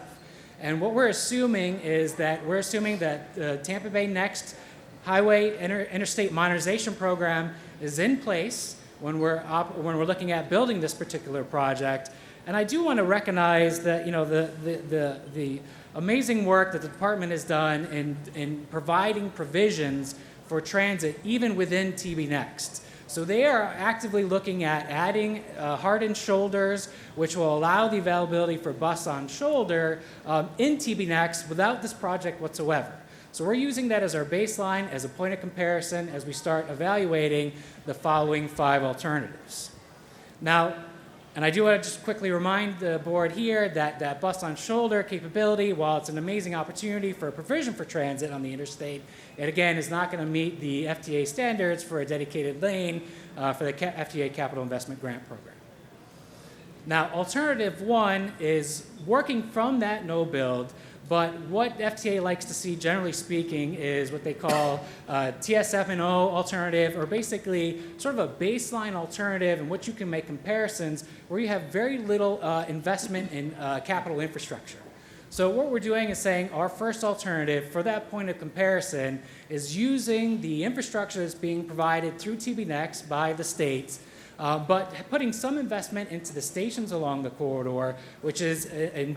And what we're assuming is that the Tampa Bay Next Highway Interstate Modernization Program is in place when we're looking at building this particular project. And I do want to recognize that the amazing work that the department has done in providing provisions for transit even within TB Next. So they are actively looking at adding hardened shoulders, which will allow the availability for bus on shoulder in TB Next without this project whatsoever. So we're using that as our baseline, as a point of comparison, as we start evaluating the following 5 alternatives. Now, and I do want to just quickly remind the board here that that bus on shoulder capability, while it's an amazing opportunity for a provision for transit on the interstate, it again is not going to meet the FTA standards for a dedicated lane for the FTA Capital Investment Grant Program. Now, alternative 1 is working from that no build, but what FTA likes to see, generally speaking, is what they call TSF&O alternative, or basically sort of a baseline alternative in which you can make comparisons where you have very little investment in capital infrastructure. So what we're doing is saying our first alternative for that point of comparison is using the infrastructure that's being provided through TB Next by the states, but putting some investment into the stations along the corridor, which is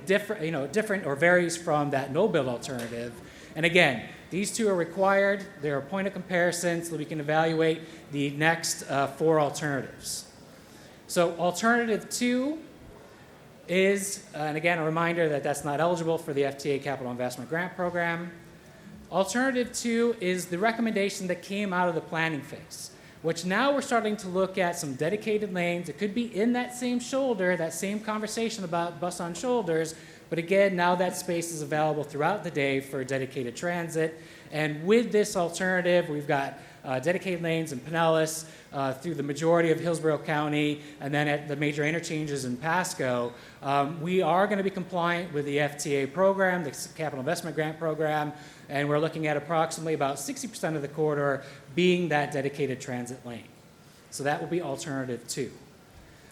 different or varies from that no-build alternative. And again, these two are required. They're a point of comparison so that we can evaluate the next 4 alternatives. So alternative 2 is, and again, a reminder that that's not eligible for the FTA Capital Investment Grant Program. Alternative 2 is the recommendation that came out of the planning phase, which now we're starting to look at some dedicated lanes. It could be in that same shoulder, that same conversation about bus on shoulders, but again, now that space is available throughout the day for dedicated transit. And with this alternative, we've got dedicated lanes in Pinellas through the majority of Hillsborough County, and then at the major interchanges in Pasco. We are going to be compliant with the FTA program, the Capital Investment Grant Program, and we're looking at approximately about 60% of the corridor being that dedicated transit lane. So that will be alternative 2.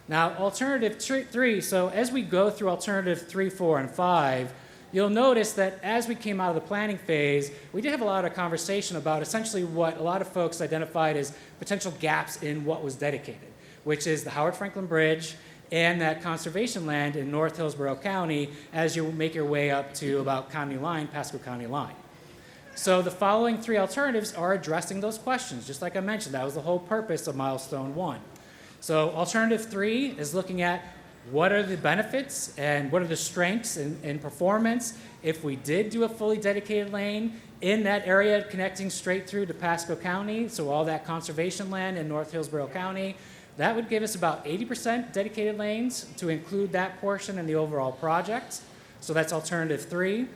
Now, alternative 3, so as we go through alternative 3, 4, and 5, you'll notice that as we came out of the planning phase, we did have a lot of conversation about essentially what a lot of folks identified as potential gaps in what was dedicated, which is the Howard Franklin Bridge and that conservation land in North Hillsborough County as you make your way up to about County Line, Pasco County Line. So the following 3 alternatives are addressing those questions. Just like I mentioned, that was the whole purpose of Milestone 1. So alternative 3 is looking at what are the benefits and what are the strengths in performance if we did do a fully dedicated lane in that area connecting straight through to Pasco County, so all that conservation land in North Hillsborough County. That would give us about 80% dedicated lanes to include that portion in the overall project. So that's alternative 3.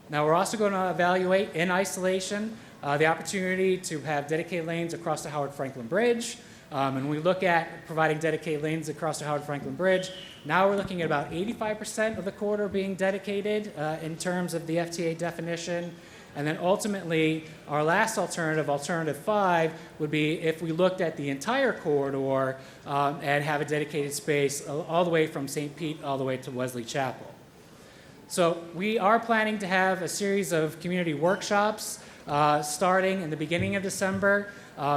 Now we're also going to evaluate in isolation the opportunity to have dedicated lanes across the Howard Franklin Bridge. And we look at providing dedicated lanes across the Howard Franklin Bridge. Now we're looking at about 85% of the corridor being dedicated in terms of the FTA definition. And then ultimately, our last alternative, alternative 5, would be if we looked at the entire corridor and have a dedicated space all the way from St. Pete all the way to Wesley Chapel. So we are planning to have a series of community workshops starting in the beginning of December,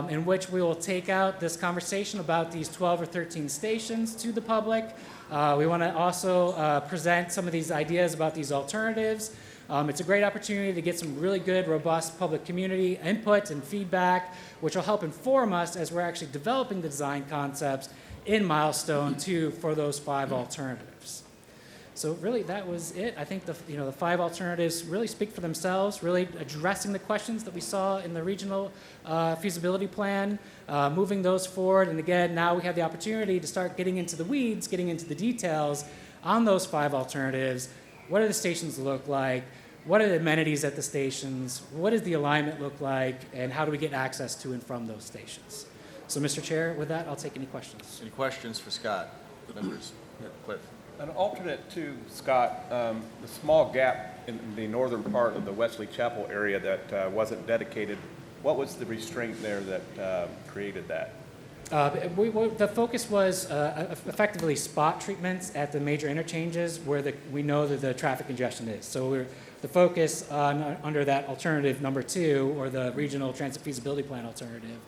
in which we will take out this conversation about these 12 or 13 stations to the public. We want to also present some of these ideas about these alternatives. It's a great opportunity to get some really good, robust public community input and feedback, which will help inform us as we're actually developing the design concepts in Milestone 2 for those 5 alternatives. So really, that was it. I think the 5 alternatives really speak for themselves, really addressing the questions that we saw in the regional feasibility plan, moving those forward. And again, now we have the opportunity to start getting into the weeds, getting into the details on those 5 alternatives. What do the stations look like? What are the amenities at the stations? What does the alignment look like? And how do we get access to and from those stations? So, Mr. Chair, with that, I'll take any questions. Any questions for Scott? Members? Yeah, Cliff. An alternate to Scott, the small gap in the northern part of the Wesley Chapel area that wasn't dedicated, what was the restraint there that created that? The focus was effectively spot treatments at the major interchanges where we know that the traffic congestion is. So the focus under that alternative number 2, or the regional transit feasibility plan alternative,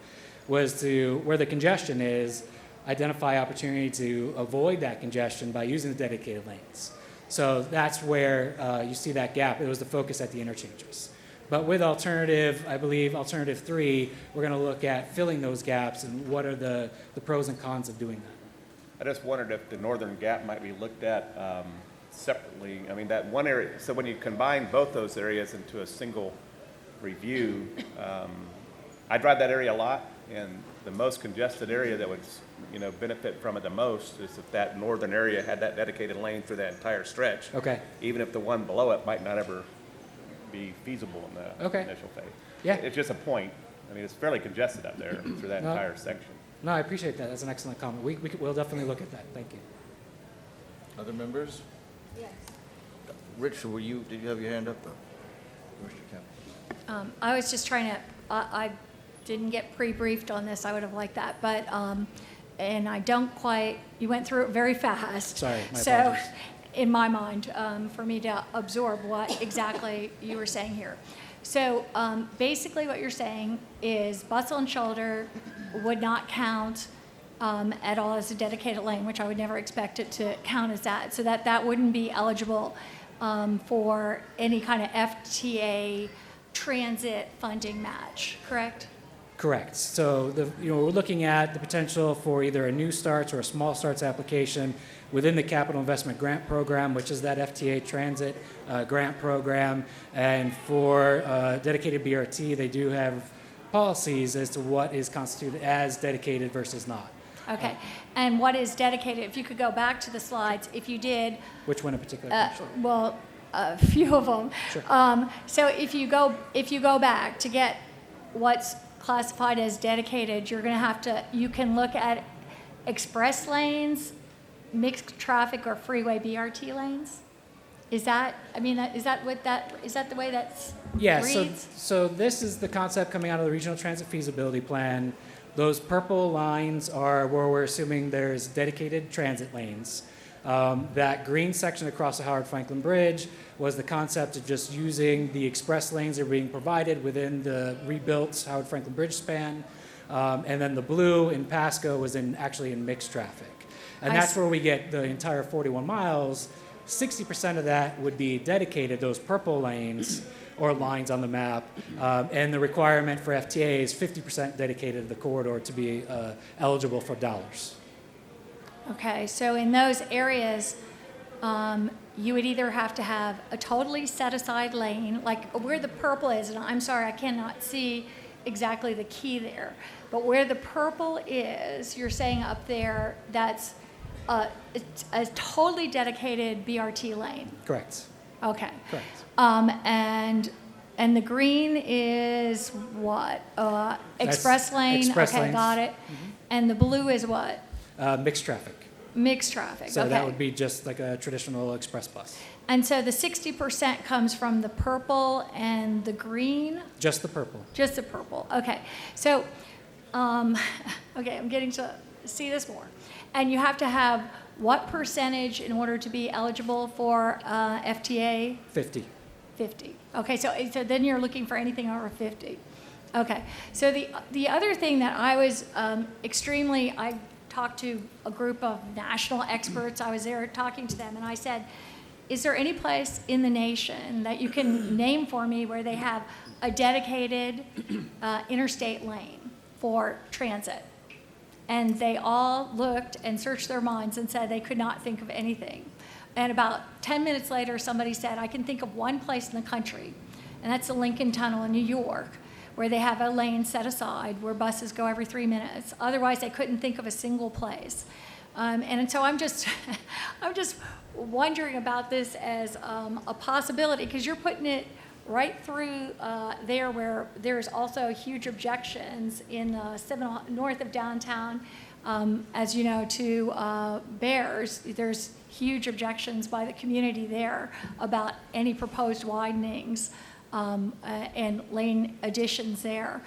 was to where the congestion is, identify opportunity to avoid that congestion by using the dedicated lanes. So that's where you see that gap. It was the focus at the interchanges. But with alternative, I believe alternative 3, we're going to look at filling those gaps and what are the pros and cons of doing that. I just wondered if the northern gap might be looked at separately. I mean, that one area, so when you combine both those areas into a single review, I drive that area a lot, and the most congested area that would benefit from it the most is if that northern area had that dedicated lane through that entire stretch. Okay. Even if the one below it might not ever be feasible in the initial phase. Yeah. It's just a point. I mean, it's fairly congested up there through that entire section. No, I appreciate that. That's an excellent comment. We'll definitely look at that. Thank you. Other members? Yes. Rich, did you have your hand up? I was just trying to, I didn't get pre-briefed on this. I would have liked that, but, and I don't quite, you went through it very fast. Sorry, my So, apologies. in my mind, for me to absorb what exactly you were saying here. So basically what you're saying is bustle and shoulder would not count at all as a dedicated lane, which I would never expect it to count as that. So that wouldn't be eligible for any kind of FTA transit funding match, correct? Correct. So we're looking at the potential for either a new starts or a small starts application within the Capital Investment Grant Program, which is that FTA Transit grant program. And for dedicated BRT, they do have policies as to what is constituted as dedicated versus not. Okay. And what is dedicated? If you could go back to the slides, if you did. Which one in particular? Well, a few of them. Sure. So if you go back to get what's classified as dedicated, you can look at express lanes, mixed traffic, or freeway BRT lanes. Is that the way that's Yeah, reads? so this is the concept coming out of the Regional Transit Feasibility Plan. Those purple lines are where we're assuming there's dedicated transit lanes. That green section across the Howard Franklin Bridge was the concept of just using the express lanes that are being provided within the rebuilt Howard Franklin Bridge span. And then the blue in Pasco was actually in mixed traffic. And that's where we get the entire 41 miles. 60% of that would be dedicated, those purple lanes or lines on the map. And the requirement for FTA is 50% dedicated to the corridor to be eligible for dollars. Okay, so in those areas, you would either have to have a totally set-aside lane, like where the purple is, and I'm sorry, I cannot see exactly the key there, but where the purple is, you're saying up there, that's it's a totally dedicated BRT lane. Correct. Okay. Correct. And the green is what? Express lane? express okay, lanes. got it. Mm-hmm. And the blue is what? Mixed traffic. Mixed traffic, So okay. that would be just like a traditional express bus. And so the 60% comes from the purple and the green? Just the purple. Just the purple, okay. So, okay, I'm getting to see this more. And you have to have what percentage in order to be eligible for FTA? 50. 50. Okay, so then you're looking for anything over 50. Okay, so the other thing that I was I talked to a group of national experts. I was there talking to them, and I said, is there any place in the nation that you can name for me where they have a dedicated interstate lane for transit? And they all looked and searched their minds and said they could not think of anything. And about 10 minutes later, somebody said, I can think of one place in the country, and that's the Lincoln Tunnel in New York, where they have a lane set aside where buses go every 3 minutes. Otherwise, they couldn't think of a single place. And so I'm just wondering about this as a possibility, because you're putting it right through there where there's also huge objections in north of downtown. As you know, to Bears, there's huge objections by the community there about any proposed widenings and lane additions there.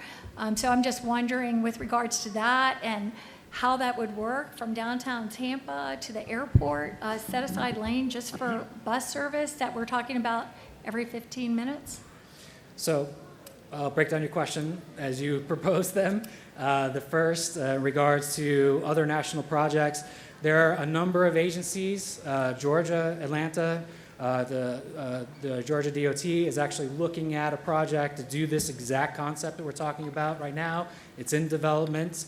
So I'm just wondering with regards to that and how that would work from downtown Tampa to the airport, set aside lane just for bus service that we're talking about every 15 minutes? So I'll break down your question as you propose them. The first, in regards to other national projects, there are a number of agencies, Georgia, Atlanta, the Georgia DOT is actually looking at a project to do this exact concept that we're talking about right now. It's in development.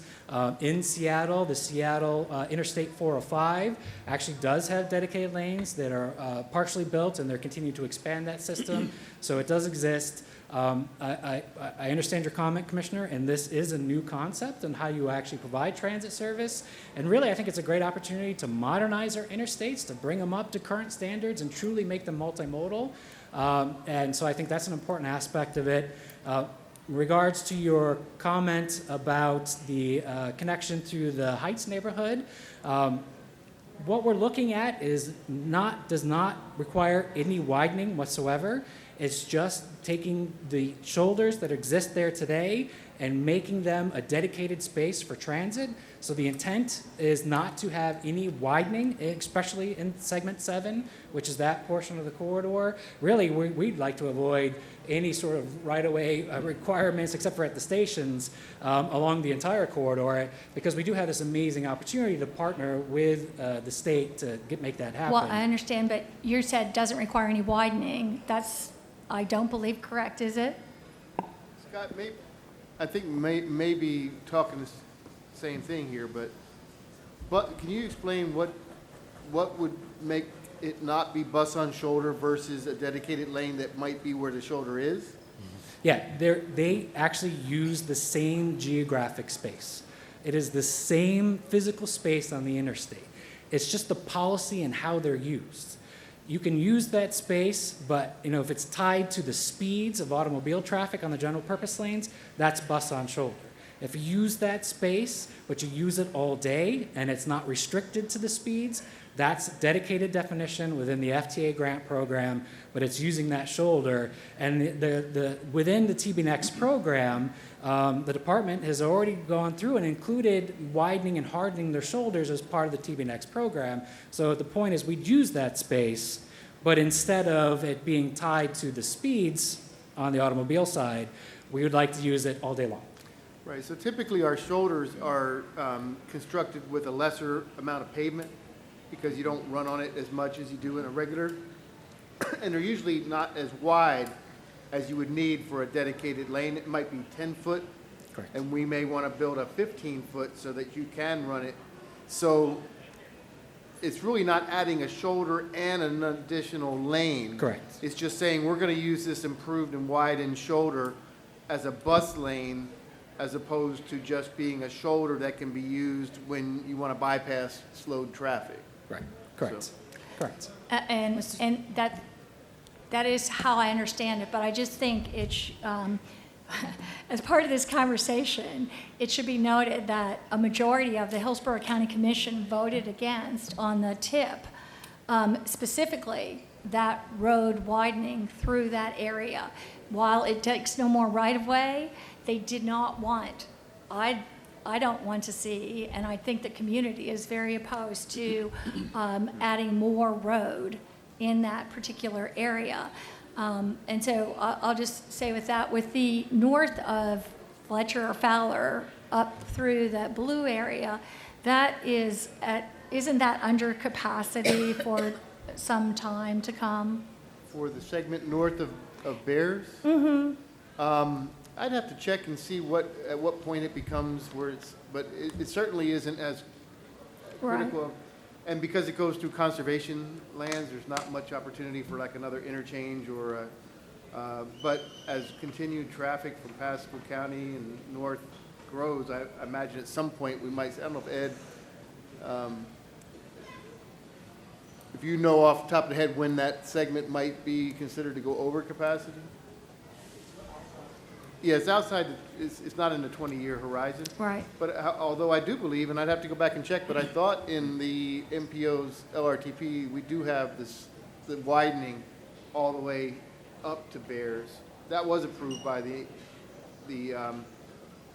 In Seattle, the Seattle Interstate 405 actually does have dedicated lanes that are partially built, and they're continuing to expand that system. So it does exist. I understand your comment, Commissioner, and this is a new concept on how you actually provide transit service. And really, I think it's a great opportunity to modernize our interstates, to bring them up to current standards and truly make them multimodal. And so I think that's an important aspect of it. In regards to your comment about the connection to the Heights neighborhood, what we're looking at does not require any widening whatsoever. It's just taking the shoulders that exist there today and making them a dedicated space for transit. So the intent is not to have any widening, especially in segment 7, which is that portion of the corridor. Really, we'd like to avoid any sort of right-of-way requirements, except for at the stations, along the entire corridor, because we do have this amazing opportunity to partner with the state to make that happen. Well, I understand, but you said doesn't require any widening. That's, I don't believe, correct, is it? Scott, I think maybe talking the same thing here, but can you explain what would make it not be bus on shoulder versus a dedicated lane that might be where the shoulder is? Yeah, they actually use the same geographic space. It is the same physical space on the interstate. It's just the policy and how they're used. You can use that space, but if it's tied to the speeds of automobile traffic on the general purpose lanes, that's bus on shoulder. If you use that space, but you use it all day and it's not restricted to the speeds, that's dedicated definition within the FTA grant program, but it's using that shoulder. And within the TBNext program, the department has already gone through and included widening and hardening their shoulders as part of the TBNext program. So the point is we'd use that space, but instead of it being tied to the speeds on the automobile side, we would like to use it all day long. Right, so typically our shoulders are constructed with a lesser amount of pavement because you don't run on it as much as you do in a regular, and they're usually not as wide as you would need for a dedicated lane. It might be 10 foot, correct, and we may want to build a 15 foot so that you can run it. So it's really not adding a shoulder and an additional lane. Correct. It's just saying we're going to use this improved and widened shoulder as a bus lane as opposed to just being a shoulder that can be used when you want to bypass slowed traffic. Right, correct, So- correct. And that is how I understand it, but I just think as part of this conversation, it should be noted that a majority of the Hillsborough County Commission voted against on the tip, specifically that road widening through that area. While it takes no more right-of-way, they did not want, I don't want to see, and I think the community is very opposed to adding more road in that particular area. And so I'll just say with that, with the north of Fletcher or Fowler up through the blue area, that isn't that under capacity for some time to come? For the segment north of Bears? Mm-hmm. I'd have to check and see at what point it becomes where but it certainly isn't as critical. Right. And because it goes through conservation lands, there's not much opportunity for like another interchange or but as continued traffic from Pasco County and north grows, I imagine at some point we might, I don't know if Ed, if you know off the top of the head when that segment might be considered to go over capacity? Yeah, it's outside, it's not in the 20-year horizon. Right. But although I do believe, and I'd have to go back and check, but I thought in the MPO's LRTP, we do have the widening all the way up to Bears. That was approved by the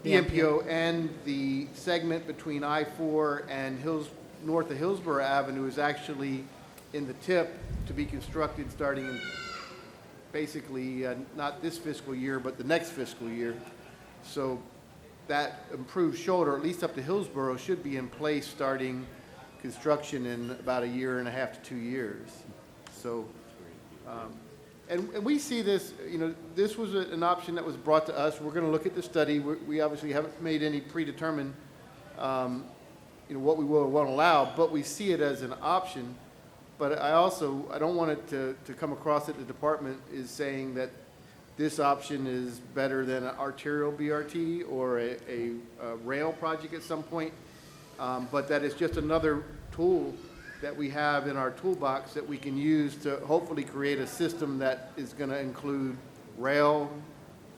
MPO, and the segment between I-4 and north of Hillsborough Avenue is actually in the tip to be constructed starting in basically not this fiscal year, but the next fiscal year. So that improved shoulder, at least up to Hillsborough, should be in place starting construction in about 1.5 to 2 years. So, and we see this, this was an option that was brought to us. We're going to look at the study. We obviously haven't made any predetermined, what we will or won't allow, but we see it as an option. But I don't want it to come across that the department is saying that this option is better than an arterial BRT or a rail project at some point, but that it's just another tool that we have in our toolbox that we can use to hopefully create a system that is going to include rail,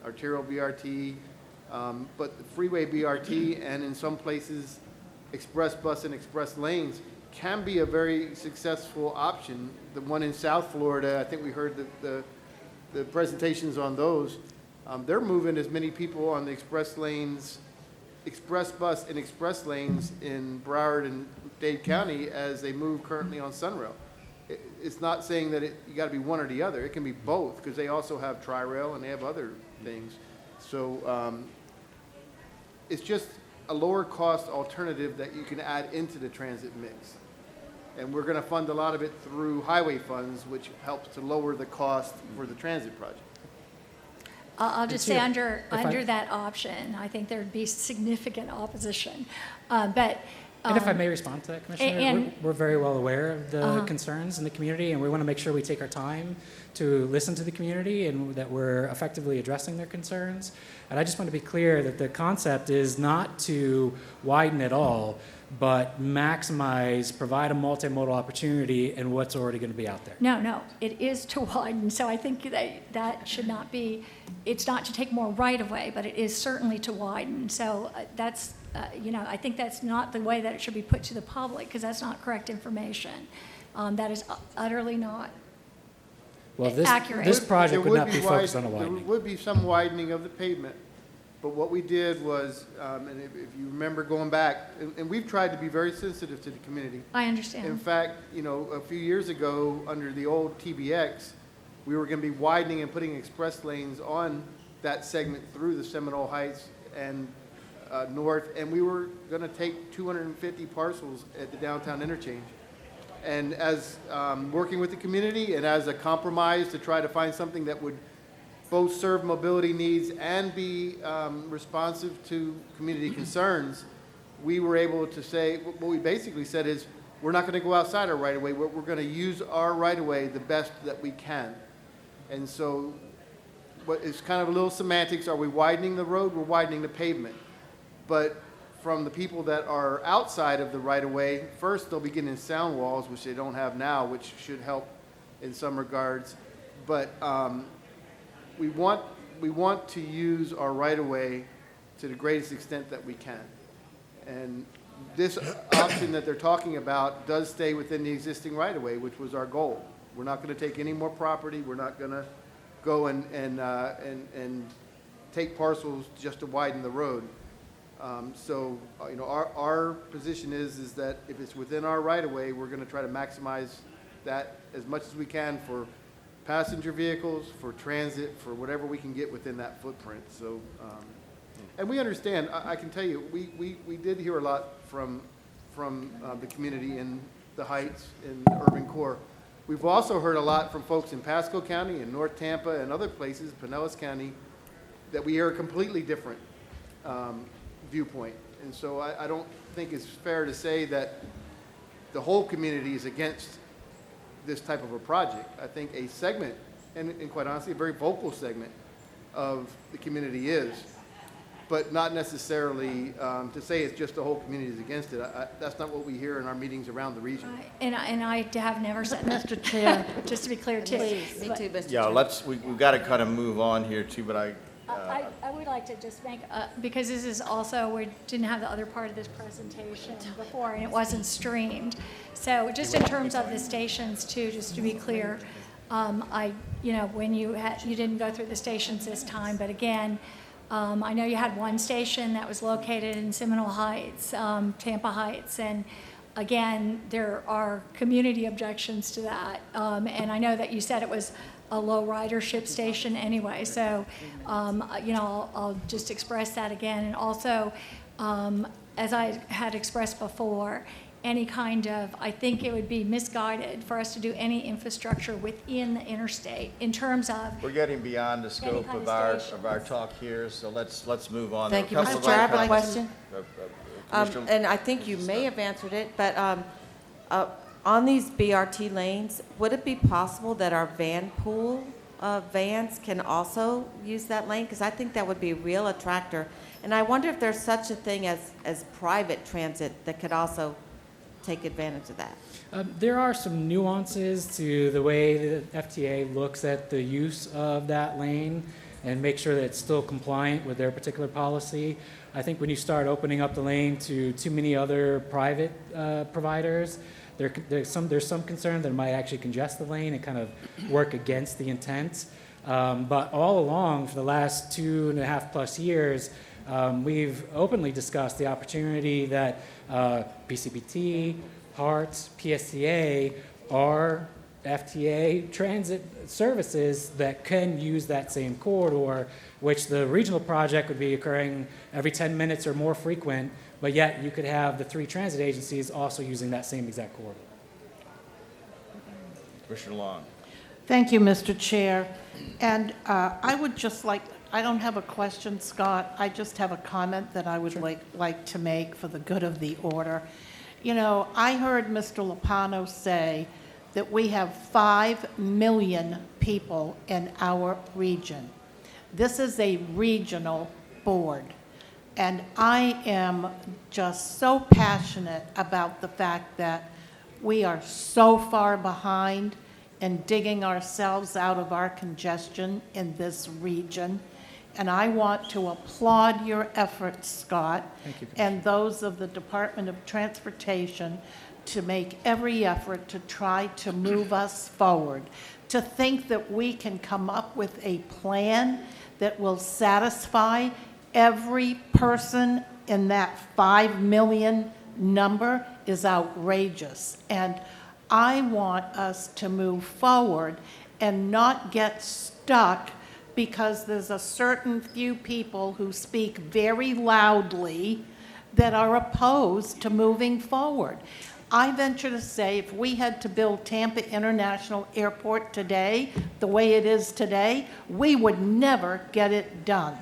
arterial BRT, but the freeway BRT, and in some places, express bus and express lanes can be a very successful option. The one in South Florida, I think we heard the presentations on those. They're moving as many people on the express lanes, express bus and express lanes in Broward and Dade County as they move currently on Sunrail. It's not saying that you got to be one or the other. It can be both because they also have Tri-Rail and they have other things. So it's just a lower cost alternative that you can add into the transit mix. And we're going to fund a lot of it through highway funds, which helps to lower the cost for the transit project. I'll just say under if I- that option, I think there'd be significant opposition. But. And if I may respond to that, Commissioner, and- we're very well aware of the concerns in the community, and we want to make sure we take our time to listen to the community and that we're effectively addressing their concerns. And I just want to be clear that the concept is not to widen at all, but maximize, provide a multimodal opportunity in what's already going to be out there. No, it is to widen, so I think that should not be, it's not to take more right-of-way, but it is certainly to widen. So that's, I think that's not the way that it should be put to the public, because that's not correct information. That is utterly not Well, accurate. this project There would not be wide- focused on a There widening. would be some widening of the pavement, but what we did was, and if you remember going back, and we've tried to be very sensitive to the community. I understand. In fact, a few years ago, under the old TBX, we were going to be widening and putting express lanes on that segment through the Seminole Heights and north, and we were going to take 250 parcels at the downtown interchange. And as working with the community and as a compromise to try to find something that would both serve mobility needs and be responsive to community concerns, we were able to say, what we basically said is, we're not going to go outside our right-of-way. We're going to use our right-of-way the best that we can. And so it's kind of a little semantics. Are we widening the road? We're widening the pavement. But from the people that are outside of the right-of-way, first they'll be getting sound walls, which they don't have now, which should help in some regards. But we want to use our right-of-way to the greatest extent that we can. And this option that they're talking about does stay within the existing right-of-way, which was our goal. We're not going to take any more property. We're not going to go and take parcels just to widen the road. Our position is that if it's within our right-of-way, we're going to try to maximize that as much as we can for passenger vehicles, for transit, for whatever we can get within that footprint. So, and we understand. I can tell you, we did hear a lot from the community in the Heights, in the urban core. We've also heard a lot from folks in Pasco County and North Tampa and other places, Pinellas County, that we hear a completely different viewpoint. And so I don't think it's fair to say that the whole community is against this type of a project. I think a segment, and quite honestly, a very vocal segment of the community is, but not necessarily to say it's just the whole community is against it. That's not what we hear in our meetings around the region. And I have never said that. Mr. Chair. Just to be clear, too. Please, me But- too, Mr. Yeah, Chair. we've got to kind of move on here too, but I would like to just make, because this is also, we didn't have the other part of this presentation before, and it wasn't streamed. So just in terms of the stations too, just to be clear, when you didn't go through the stations this time, but again, I know you had one station that was located in Seminole Heights, Tampa Heights, and again, there are community objections to that. And I know that you said it was a low ridership station anyway, so, I'll just express that again. And also, as I had expressed before, any kind of, I think it would be misguided for us to do any infrastructure within the interstate in terms of. we're getting beyond the scope kind of of our talk here, so let's move on. Thank you, There are a Mr. couple of Chair. I have a other question. Commissioner- And I think you may have answered it, but on these BRT lanes, would it be possible that our van pool vans can also use that lane? Because I think that would be a real attractor. And I wonder if there's such a thing as private transit that could also take advantage of that. There are some nuances to the way the FTA looks at the use of that lane and make sure that it's still compliant with their particular policy. I think when you start opening up the lane to too many other private providers, there's some concern that it might actually congest the lane and kind of work against the intent. But all along, for the last 2.5+ years, we've openly discussed the opportunity that PCPT, HART, PSTA are FTA transit services that can use that same corridor, which the regional project would be occurring every 10 minutes or more frequent, but yet you could have the 3 transit agencies also using that same exact corridor. Commissioner Long. Thank you, Mr. Chair. And I would just like I don't have a question, Scott. I just have a comment that I would like to make for the good of the order. You know, I heard Mr. Lopano say that we have 5 million people in our region. This is a regional board. And I am just so passionate about the fact that we are so far behind in digging ourselves out of our congestion in this region. And I want to applaud your efforts, Scott, and those of the Department of Transportation to make every effort to try to move us forward. To think that we can come up with a plan that will satisfy every person in that 5 million number is outrageous. And I want us to move forward and not get stuck because there's a certain few people who speak very loudly that are opposed to moving forward. I venture to say if we had to build Tampa International Airport today, the way it is today, we would never get it done.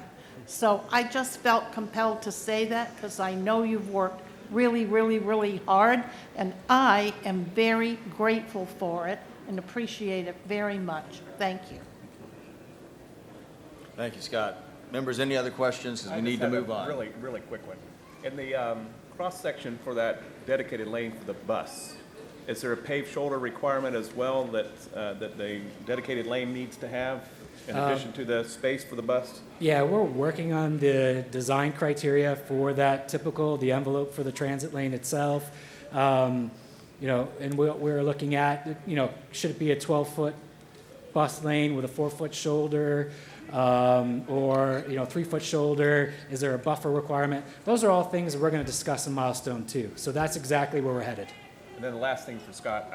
So I just felt compelled to say that because I know you've worked really, really, really hard, and I am very grateful for it and appreciate it very much. Thank you. Thank you, Scott. Members, any other questions? Because we need to move on. Really, really quick one. In the cross-section for that dedicated lane for the bus, is there a paved shoulder requirement as well that the dedicated lane needs to have in addition to the space for the bus? Yeah, we're working on the design criteria for that typical, the envelope for the transit lane itself. You know, and we're looking at, you know, should it be a 12-foot bus lane with a 4-foot shoulder? Or, you know, 3-foot shoulder? Is there a buffer requirement? Those are all things that we're going to discuss in Milestone 2. So that's exactly where we're headed. And then the last thing for Scott,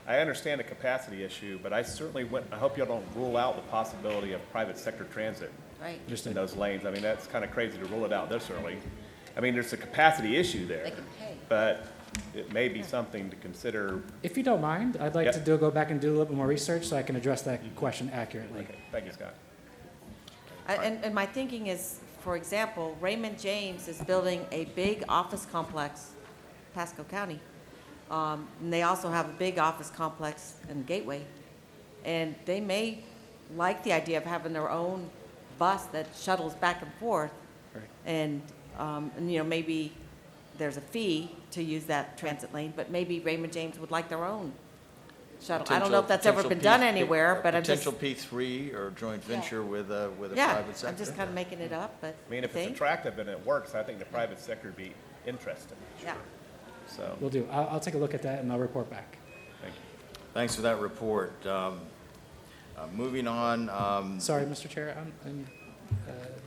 I understand the capacity issue, but I hope y'all don't rule out the possibility of private sector transit Right. in those lanes. I mean, that's kind of crazy to rule it out this early. I mean, there's a capacity issue there. They can pay. But it may be something to consider. If you don't mind, I'd like Yep. to go back and do a little bit more research so I can address that question accurately. Okay, thank you, Scott. And my thinking is, for example, Raymond James is building a big office complex, Pasco County. And they also have a big office complex in Gateway. And they may like the idea of having their own bus that shuttles back and forth. Right. And, you know, maybe there's a fee to use that transit lane, but maybe Raymond James would like their own shuttle. I don't know if that's ever been done anywhere, but I'm just. Potential P3 or joint venture with a Yeah, private sector. I'm just kind of making it up, but. I mean, if it's attractive and it works, I think the private sector would be interested. Yeah. So, We'll do. I'll take a look at that and I'll report back. thank you. Thanks for that report. Moving on. Sorry, Mr. Chair,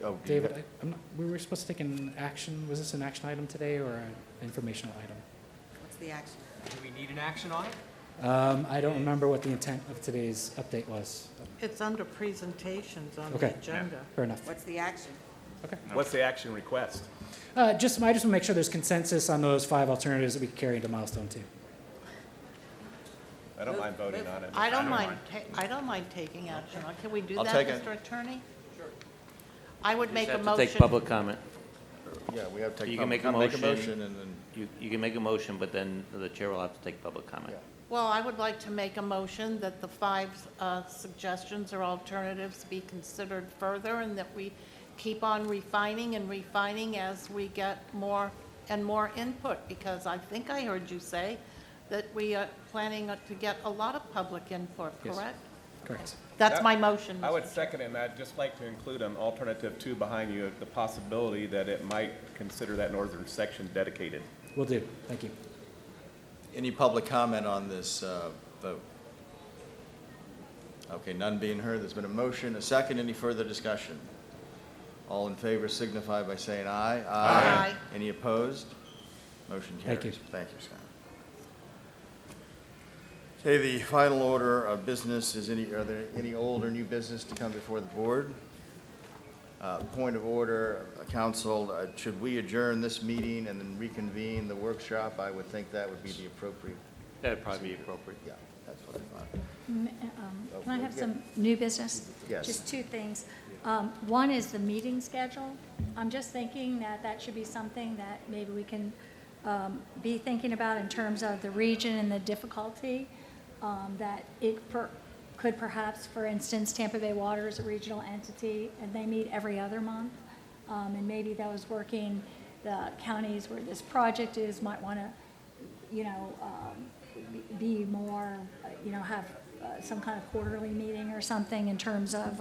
Oh, do you David, have- we were supposed to take an action, was this an action item today or an informational item? What's the action? Do we need an action on it? I don't remember what the intent of today's update was. It's under presentations on the Okay. agenda. Fair enough. What's the action? Okay. What's the action request? I just want to make sure there's consensus on those 5 alternatives that we can carry into Milestone 2. I don't mind voting on it. I don't mind taking action. Can we do I'll that, take it. Mr. Attorney? Sure. I would make a Have to motion. take public comment. Yeah, we have to take. You can make a public- motion. and then. You can make a motion, but then the chair will have to take public comment. Well, I would like to make a motion that the 5 suggestions or alternatives be considered further and that we keep on refining and refining as we get more and more input, because I think I heard you say that we are planning to get a lot of public input, Yes. correct? Correct. That's my motion. I would Mr. second in that, just like to include an alternative 2 behind you, the possibility that it might consider that northern section dedicated. Will do. Thank you. Any public comment on this vote? Okay, none being heard. There's been a motion, a second. Any further discussion? All in favor signify by saying aye. Aye. Any opposed? Motion carries. Thank you. Thank you, Scott. Okay, the final order of business is are there any old or new business to come before the board? Point of order, council, should we adjourn this meeting and then reconvene the workshop? I would think that would be the appropriate. That'd probably be appropriate. Yeah, that's what I thought. Can I have some new business? Yes. Just 2 things. One is the meeting schedule. I'm just thinking that that should be something that maybe we can be thinking about in terms of the region and the difficulty, that it could perhaps, for instance, Tampa Bay Water is a regional entity, and they meet every other month. And maybe those working, the counties where this project is might want to, be more, have some kind of quarterly meeting or something in terms of,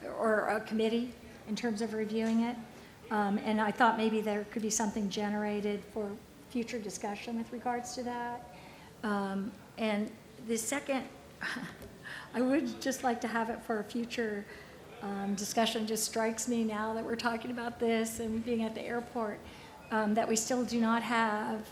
or a committee in terms of reviewing it. And I thought maybe there could be something generated for future discussion with regards to that. And the second, I would just like to have it for a future discussion. Just strikes me now that we're talking about this and being at the airport, that we still do not have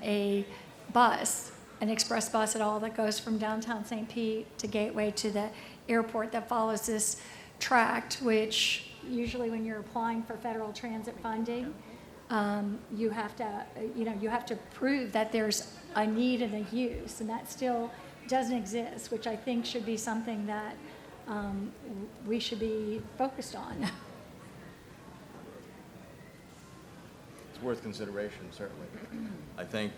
a bus, an express bus at all that goes from downtown St. Pete to Gateway to the airport that follows this tract, which usually when you're applying for federal transit funding, you have to prove that there's a need and a use, and that still doesn't exist, which I think should be something that we should be focused on. It's worth consideration, certainly. I think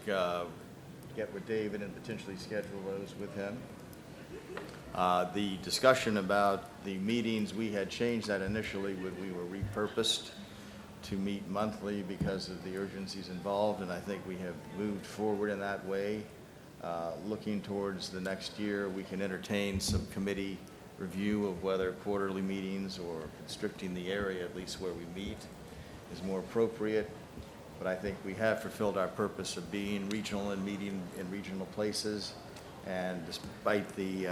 get with David and potentially schedule those with him. The discussion about the meetings, we had changed that initially when we were repurposed to meet monthly because of the urgencies involved, and I think we have moved forward in that way. Looking towards the next year, we can entertain some committee review of whether quarterly meetings or constricting the area, at least where we meet, is more appropriate. But I think we have fulfilled our purpose of being regional and meeting in regional places. And despite the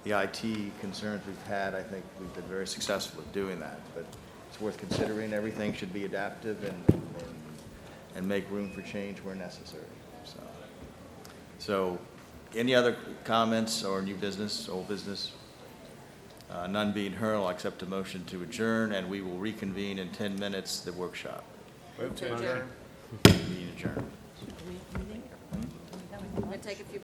IT concerns we've had, I think we've been very successful at doing that. But it's worth considering. Everything should be adaptive and make room for change where necessary. So any other comments or new business, old business? None being heard, I'll accept a motion to adjourn, and we will reconvene in 10 minutes, the workshop. Move to adjourn. Meeting adjourned. We're going to take a few